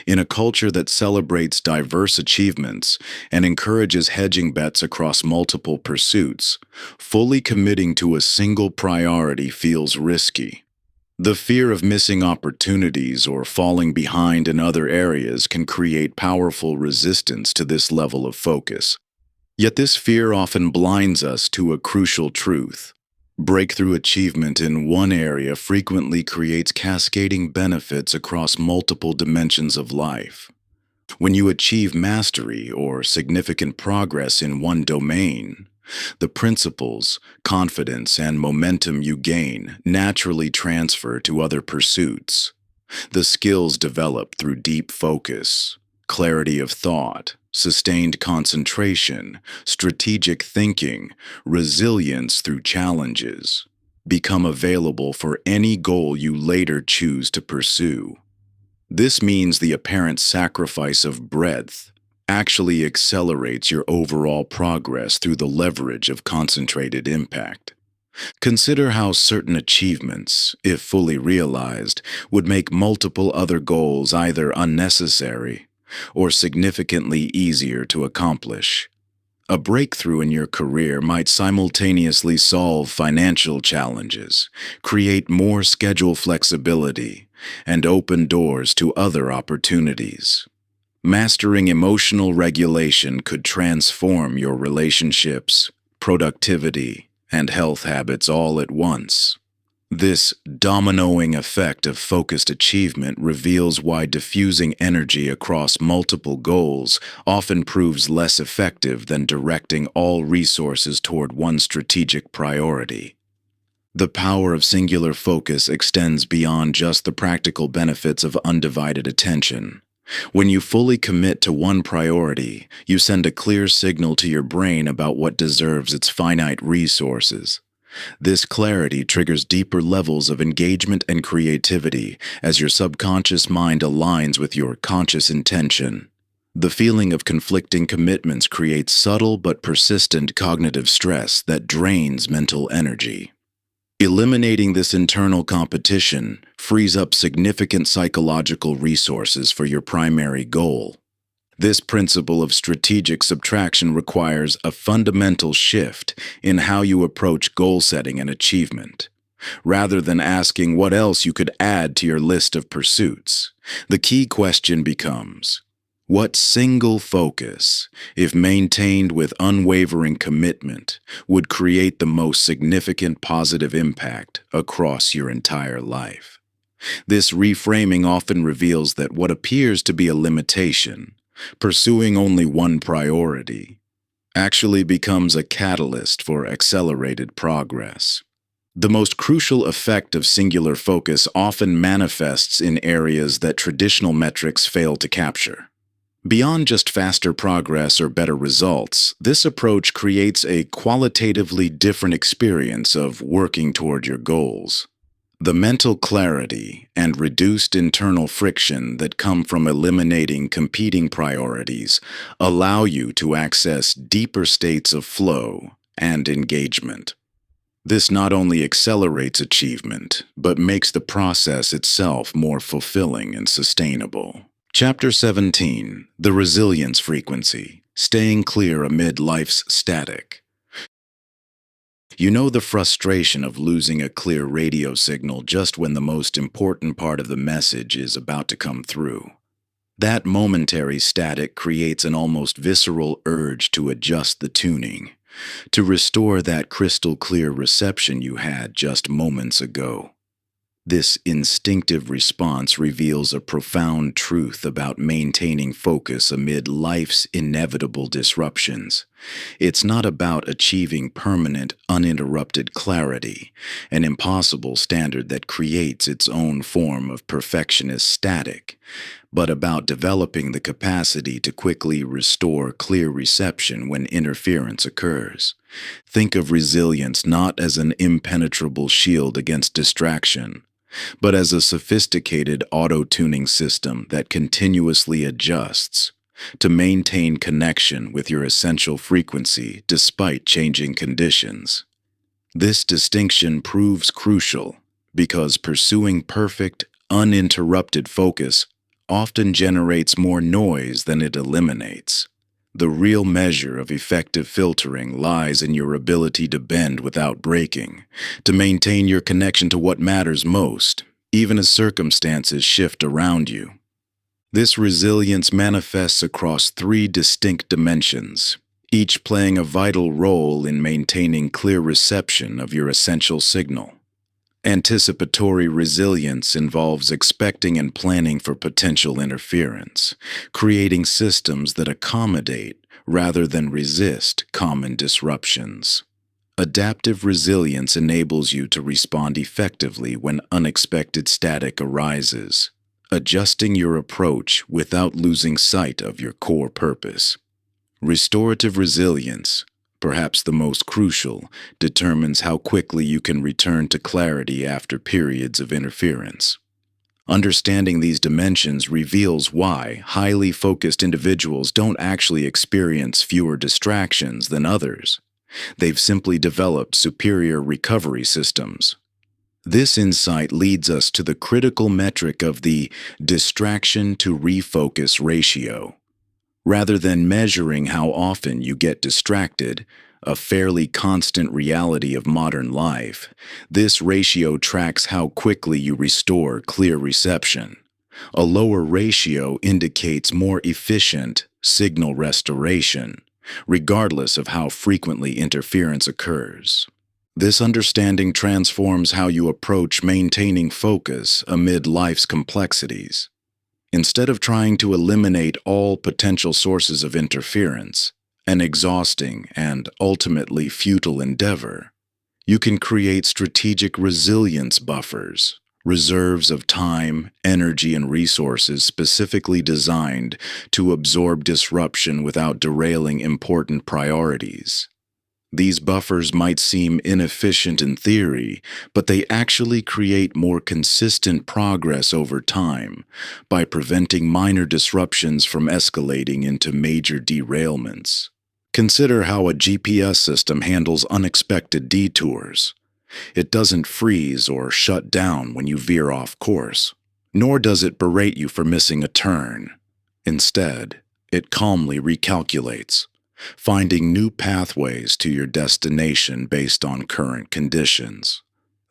In a culture that celebrates diverse achievements and encourages hedging bets across multiple pursuits, fully committing to a single priority feels risky. The fear of missing opportunities or falling behind in other areas can create powerful resistance to this level of focus. Yet this fear often blinds us to a crucial truth. Breakthrough achievement in one area frequently creates cascading benefits across multiple dimensions of life. When you achieve mastery or significant progress in one domain, the principles, confidence, and momentum you gain naturally transfer to other pursuits. The skills developed through deep focus, clarity of thought, sustained concentration, strategic thinking, resilience through challenges, become available for any goal you later choose to pursue. This means the apparent sacrifice of breadth actually accelerates your overall progress through the leverage of concentrated impact. Consider how certain achievements, if fully realized, would make multiple other goals either unnecessary or significantly easier to accomplish. A breakthrough in your career might simultaneously solve financial challenges, create more schedule flexibility, and open doors to other opportunities. Mastering emotional regulation could transform your relationships, productivity, and health habits all at once. This dominoing effect of focused achievement reveals why diffusing energy across multiple goals often proves less effective than directing all resources toward one strategic priority. The power of singular focus extends beyond just the practical benefits of undivided attention. When you fully commit to one priority, you send a clear signal to your brain about what deserves its finite resources. This clarity triggers deeper levels of engagement and creativity as your subconscious mind aligns with your conscious intention. The feeling of conflicting commitments creates subtle but persistent cognitive stress that drains mental energy. Eliminating this internal competition frees up significant psychological resources for your primary goal. This principle of strategic subtraction requires a fundamental shift in how you approach goal setting and achievement. Rather than asking what else you could add to your list of pursuits, the key question becomes, what single focus, if maintained with unwavering commitment, would create the most significant positive impact across your entire life? This reframing often reveals that what appears to be a limitation, pursuing only one priority, actually becomes a catalyst for accelerated progress. The most crucial effect of singular focus often manifests in areas that traditional metrics fail to capture. Beyond just faster progress or better results, this approach creates a qualitatively different experience of working toward your goals. The mental clarity and reduced internal friction that come from eliminating competing priorities allow you to access deeper states of flow and engagement. This not only accelerates achievement, but makes the process itself more fulfilling and sustainable. Chapter 17, The Resilience Frequency, Staying Clear Amid Life's Static. You know the frustration of losing a clear radio signal just when the most important part of the message is about to come through. That momentary static creates an almost visceral urge to adjust the tuning, to restore that crystal clear reception you had just moments ago. This instinctive response reveals a profound truth about maintaining focus amid life's inevitable disruptions. It's not about achieving permanent, uninterrupted clarity, an impossible standard that creates its own form of perfectionist static, but about developing the capacity to quickly restore clear reception when interference occurs. Think of resilience not as an impenetrable shield against distraction, but as a sophisticated auto-tuning system that continuously adjusts to maintain connection with your essential frequency despite changing conditions. This distinction proves crucial because pursuing perfect, uninterrupted focus often generates more noise than it eliminates. The real measure of effective filtering lies in your ability to bend without breaking, to maintain your connection to what matters most, even as circumstances shift around you. This resilience manifests across three distinct dimensions, each playing a vital role in maintaining clear reception of your essential signal. Anticipatory resilience involves expecting and planning for potential interference, creating systems that accommodate rather than resist common disruptions. Adaptive resilience enables you to respond effectively when unexpected static arises, adjusting your approach without losing sight of your core purpose. Restorative resilience, perhaps the most crucial, determines how quickly you can return to clarity after periods of interference. Understanding these dimensions reveals why highly focused individuals don't actually experience fewer distractions than others. They've simply developed superior recovery systems. This insight leads us to the critical metric of the distraction to refocus ratio. Rather than measuring how often you get distracted, a fairly constant reality of modern life, this ratio tracks how quickly you restore clear reception. A lower ratio indicates more efficient signal restoration, regardless of how frequently interference occurs. This understanding transforms how you approach maintaining focus amid life's complexities. Instead of trying to eliminate all potential sources of interference, an exhausting and ultimately futile endeavor, you can create strategic resilience buffers, reserves of time, energy, and resources specifically designed to absorb disruption without derailing important priorities. These buffers might seem inefficient in theory, but they actually create more consistent progress over time by preventing minor disruptions from escalating into major derailments. Consider how a GPS system handles unexpected detours. It doesn't freeze or shut down when you veer off course, nor does it berate you for missing a turn. Instead, it calmly recalculates, finding new pathways to your destination based on current conditions.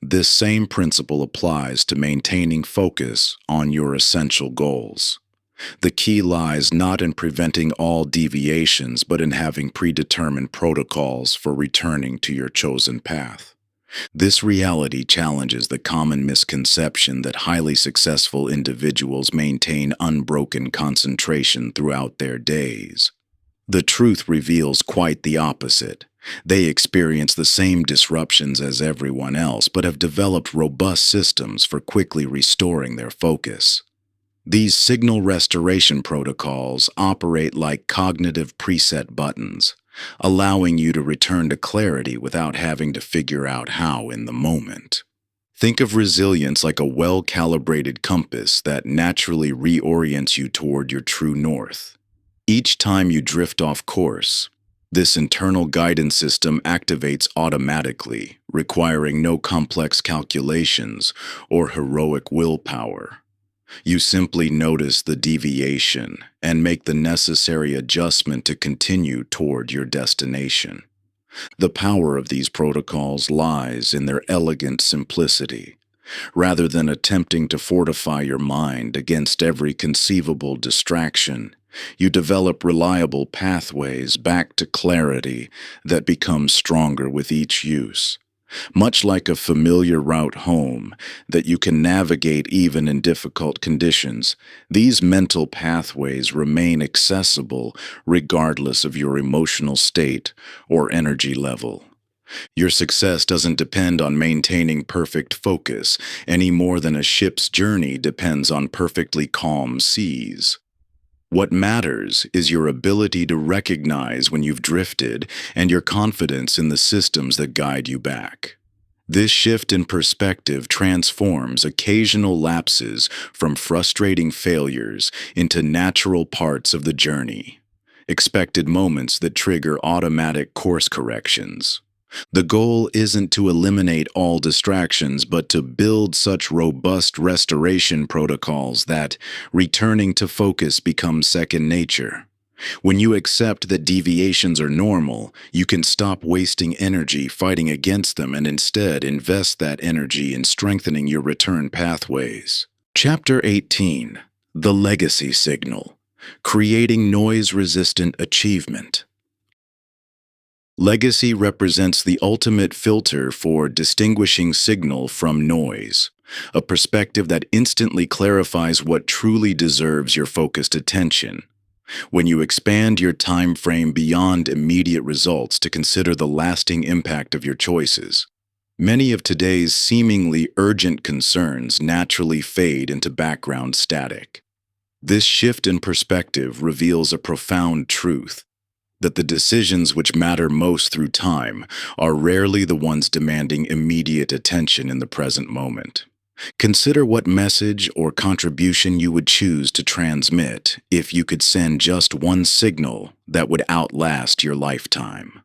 This same principle applies to maintaining focus on your essential goals. The key lies not in preventing all deviations, but in having predetermined protocols for returning to your chosen path. This reality challenges the common misconception that highly successful individuals maintain unbroken concentration throughout their days. The truth reveals quite the opposite. They experience the same disruptions as everyone else, but have developed robust systems for quickly restoring their focus. These signal restoration protocols operate like cognitive preset buttons, allowing you to return to clarity without having to figure out how in the moment. Think of resilience like a well-calibrated compass that naturally reorients you toward your true north. Each time you drift off course, this internal guidance system activates automatically, requiring no complex calculations or heroic willpower. You simply notice the deviation and make the necessary adjustment to continue toward your destination. The power of these protocols lies in their elegant simplicity. Rather than attempting to fortify your mind against every conceivable distraction, you develop reliable pathways back to clarity that become stronger with each use. Much like a familiar route home that you can navigate even in difficult conditions, these mental pathways remain accessible regardless of your emotional state or energy level. Your success doesn't depend on maintaining perfect focus any more than a ship's journey depends on perfectly calm seas. What matters is your ability to recognize when you've drifted and your confidence in the systems that guide you back. This shift in perspective transforms occasional lapses from frustrating failures into natural parts of the journey, expected moments that trigger automatic course corrections. The goal isn't to eliminate all distractions, but to build such robust restoration protocols that returning to focus becomes second nature. When you accept that deviations are normal, you can stop wasting energy fighting against them and instead invest that energy in strengthening your return pathways. Chapter 18: The Legacy Signal: Creating Noise-Resistant Achievement. Legacy represents the ultimate filter for distinguishing signal from noise, a perspective that instantly clarifies what truly deserves your focused attention. When you expand your time frame beyond immediate results to consider the lasting impact of your choices, many of today's seemingly urgent concerns naturally fade into background static. This shift in perspective reveals a profound truth: that the decisions which matter most through time are rarely the ones demanding immediate attention in the present moment. Consider what message or contribution you would choose to transmit if you could send just one signal that would outlast your lifetime.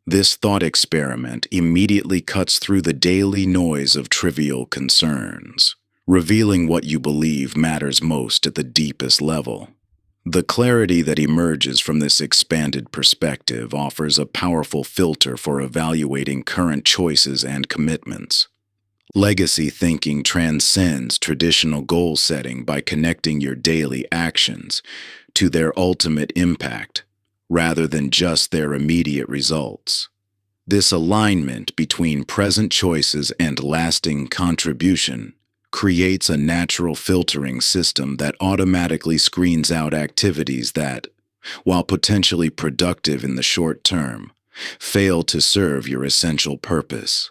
This thought experiment immediately cuts through the daily noise of trivial concerns, revealing what you believe matters most at the deepest level. The clarity that emerges from this expanded perspective offers a powerful filter for evaluating current choices and commitments. Legacy thinking transcends traditional goal setting by connecting your daily actions to their ultimate impact, rather than just their immediate results. This alignment between present choices and lasting contribution creates a natural filtering system that automatically screens out activities that, while potentially productive in the short term, fail to serve your essential purpose.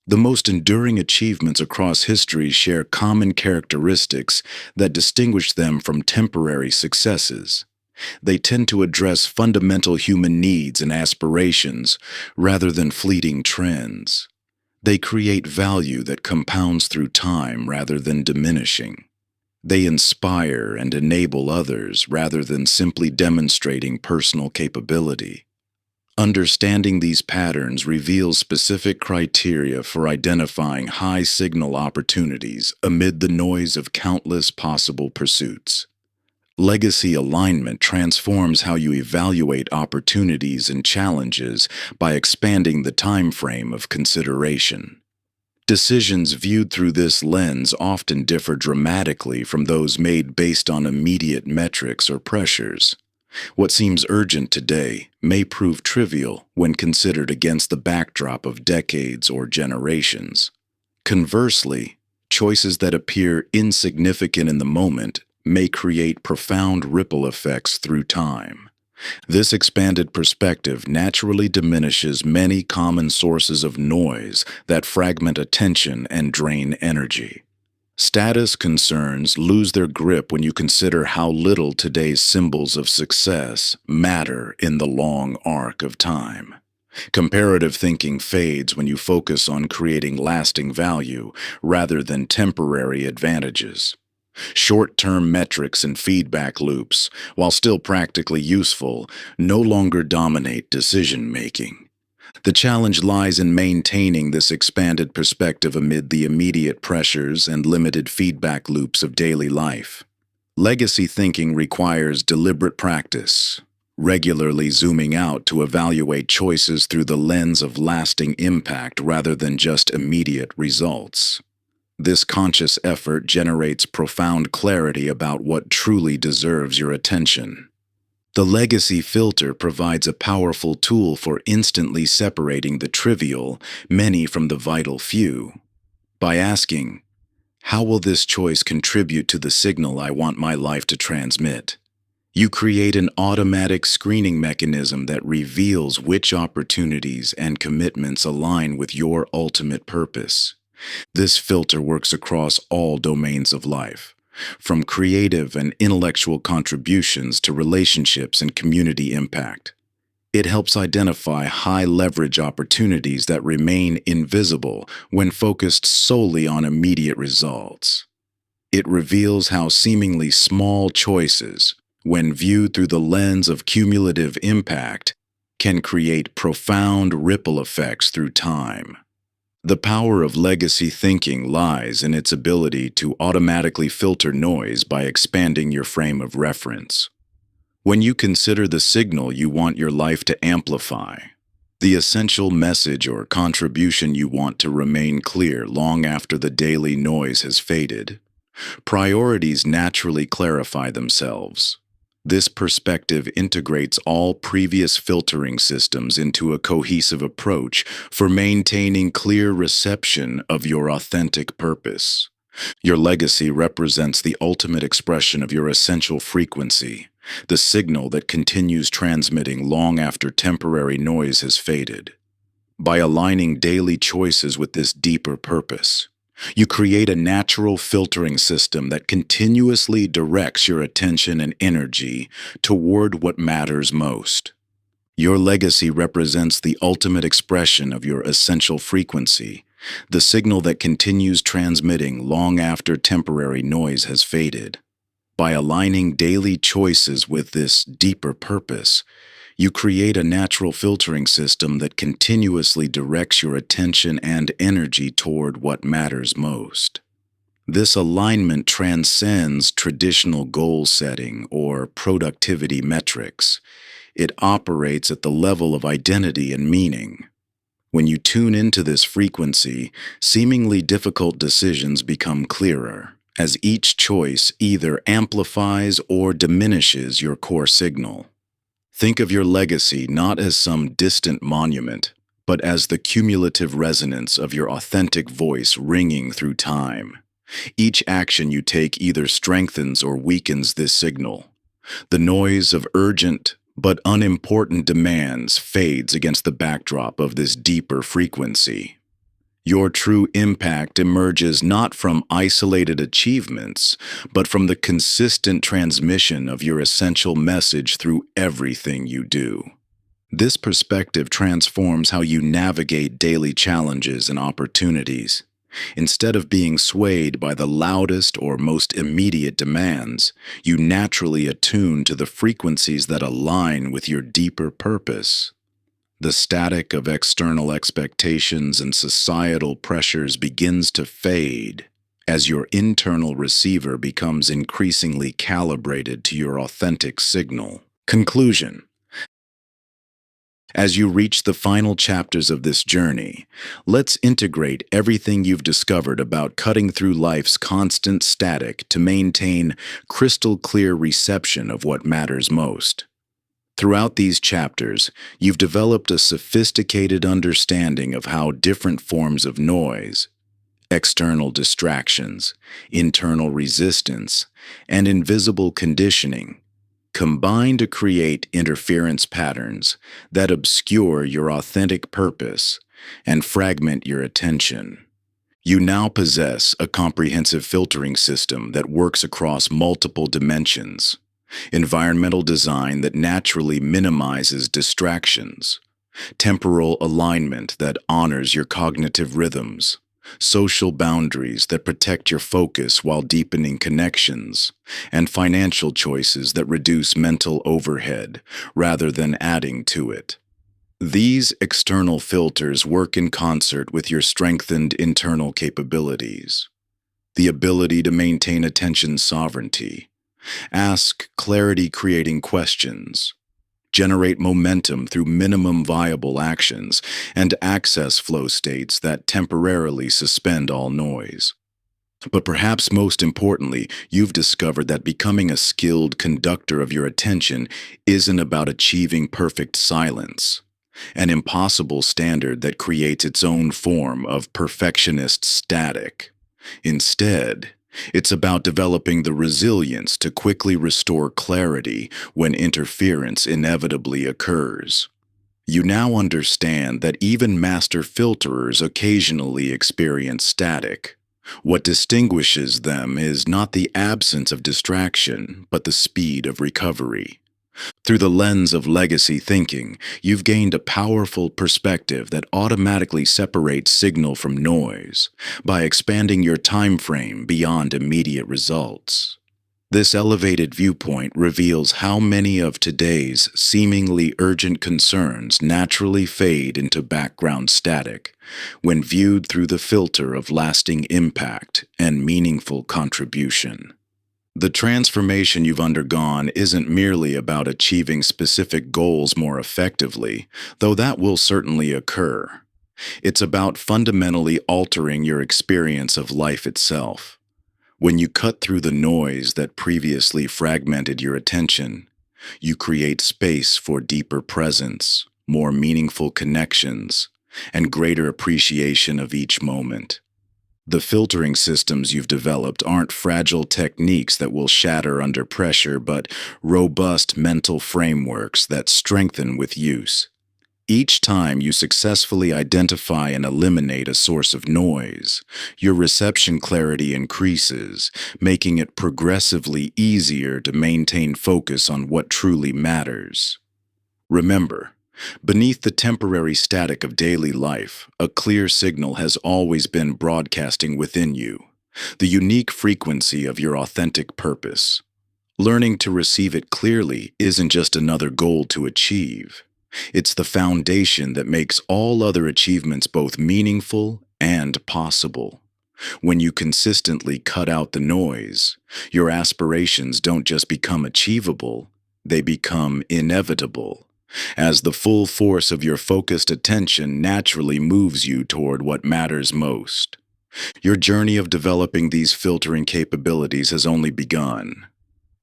The most enduring achievements across history share common characteristics that distinguish them from temporary successes. They tend to address fundamental human needs and aspirations rather than fleeting trends. They create value that compounds through time rather than diminishing. They inspire and enable others rather than simply demonstrating personal capability. Understanding these patterns reveals specific criteria for identifying high-signal opportunities amid the noise of countless possible pursuits. Legacy alignment transforms how you evaluate opportunities and challenges by expanding the time frame of consideration. Decisions viewed through this lens often differ dramatically from those made based on immediate metrics or pressures. What seems urgent today may prove trivial when considered against the backdrop of decades or generations. Conversely, choices that appear insignificant in the moment may create profound ripple effects through time. This expanded perspective naturally diminishes many common sources of noise that fragment attention and drain energy. Status concerns lose their grip when you consider how little today's symbols of success matter in the long arc of time. Comparative thinking fades when you focus on creating lasting value rather than temporary advantages. Short-term metrics and feedback loops, while still practically useful, no longer dominate decision-making. The challenge lies in maintaining this expanded perspective amid the immediate pressures and limited feedback loops of daily life. Legacy thinking requires deliberate practice, regularly zooming out to evaluate choices through the lens of lasting impact rather than just immediate results. This conscious effort generates profound clarity about what truly deserves your attention. The legacy filter provides a powerful tool for instantly separating the trivial, many from the vital few. By asking, "How will this choice contribute to the signal I want my life to transmit?" you create an automatic screening mechanism that reveals which opportunities and commitments align with your ultimate purpose. This filter works across all domains of life, from creative and intellectual contributions to relationships and community impact. It helps identify high-leverage opportunities that remain invisible when focused solely on immediate results. It reveals how seemingly small choices, when viewed through the lens of cumulative impact, can create profound ripple effects through time. The power of legacy thinking lies in its ability to automatically filter noise by expanding your frame of reference. When you consider the signal you want your life to amplify, the essential message or contribution you want to remain clear long after the daily noise has faded, priorities naturally clarify themselves. This perspective integrates all previous filtering systems into a cohesive approach for maintaining clear reception of your authentic purpose. Your legacy represents the ultimate expression of your essential frequency, the signal that continues transmitting long after temporary noise has faded. By aligning daily choices with this deeper purpose, you create a natural filtering system that continuously directs your attention and energy toward what matters most. Your legacy represents the ultimate expression of your essential frequency, the signal that continues transmitting long after temporary noise has faded. By aligning daily choices with this deeper purpose, you create a natural filtering system that continuously directs your attention and energy toward what matters most. This alignment transcends traditional goal setting or productivity metrics. It operates at the level of identity and meaning. When you tune into this frequency, seemingly difficult decisions become clearer, as each choice either amplifies or diminishes your core signal. Think of your legacy not as some distant monument, but as the cumulative resonance of your authentic voice ringing through time. Each action you take either strengthens or weakens this signal. The noise of urgent but unimportant demands fades against the backdrop of this deeper frequency. Your true impact emerges not from isolated achievements, but from the consistent transmission of your essential message through everything you do. This perspective transforms how you navigate daily challenges and opportunities. Instead of being swayed by the loudest or most immediate demands, you naturally attune to the frequencies that align with your deeper purpose. The static of external expectations and societal pressures begins to fade as your internal receiver becomes increasingly calibrated to your authentic signal. Conclusion. As you reach the final chapters of this journey, let's integrate everything you've discovered about cutting through life's constant static to maintain crystal clear reception of what matters most. Throughout these chapters, you've developed a sophisticated understanding of how different forms of noise, external distractions, internal resistance, and invisible conditioning combine to create interference patterns that obscure your authentic purpose and fragment your attention. You now possess a comprehensive filtering system that works across multiple dimensions, environmental design that naturally minimizes distractions, temporal alignment that honors your cognitive rhythms, social boundaries that protect your focus while deepening connections, and financial choices that reduce mental overhead rather than adding to it. These external filters work in concert with your strengthened internal capabilities. The ability to maintain attention sovereignty, ask clarity-creating questions, generate momentum through minimum viable actions, and access flow states that temporarily suspend all noise. But perhaps most importantly, you've discovered that becoming a skilled conductor of your attention isn't about achieving perfect silence, an impossible standard that creates its own form of perfectionist static. Instead, it's about developing the resilience to quickly restore clarity when interference inevitably occurs. You now understand that even master filterers occasionally experience static. What distinguishes them is not the absence of distraction, but the speed of recovery. Through the lens of legacy thinking, you've gained a powerful perspective that automatically separates signal from noise by expanding your time frame beyond immediate results. This elevated viewpoint reveals how many of today's seemingly urgent concerns naturally fade into background static when viewed through the filter of lasting impact and meaningful contribution. The transformation you've undergone isn't merely about achieving specific goals more effectively, though that will certainly occur. It's about fundamentally altering your experience of life itself. When you cut through the noise that previously fragmented your attention, you create space for deeper presence, more meaningful connections, and greater appreciation of each moment. The filtering systems you've developed aren't fragile techniques that will shatter under pressure, but robust mental frameworks that strengthen with use. Each time you successfully identify and eliminate a source of noise, your reception clarity increases, making it progressively easier to maintain focus on what truly matters. Remember, Beneath the temporary static of daily life, a clear signal has always been broadcasting within you, the unique frequency of your authentic purpose. Learning to receive it clearly isn't just another goal to achieve. It's the foundation that makes all other achievements both meaningful and possible. When you consistently cut out the noise, your aspirations don't just become achievable, they become inevitable, as the full force of your focused attention naturally moves you toward what matters most. Your journey of developing these filtering capabilities has only begun.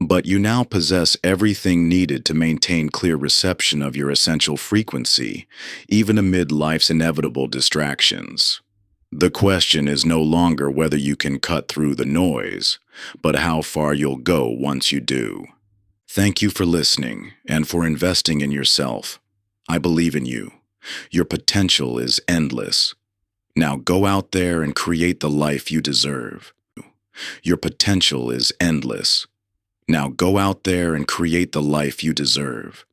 But you now possess everything needed to maintain clear reception of your essential frequency, even amid life's inevitable distractions. The question is no longer whether you can cut through the noise, but how far you'll go once you do. Thank you for listening and for investing in yourself. I believe in you. Your potential is endless. Now go out there and create the life you deserve. Your potential is endless. Now go out there and create the life you deserve.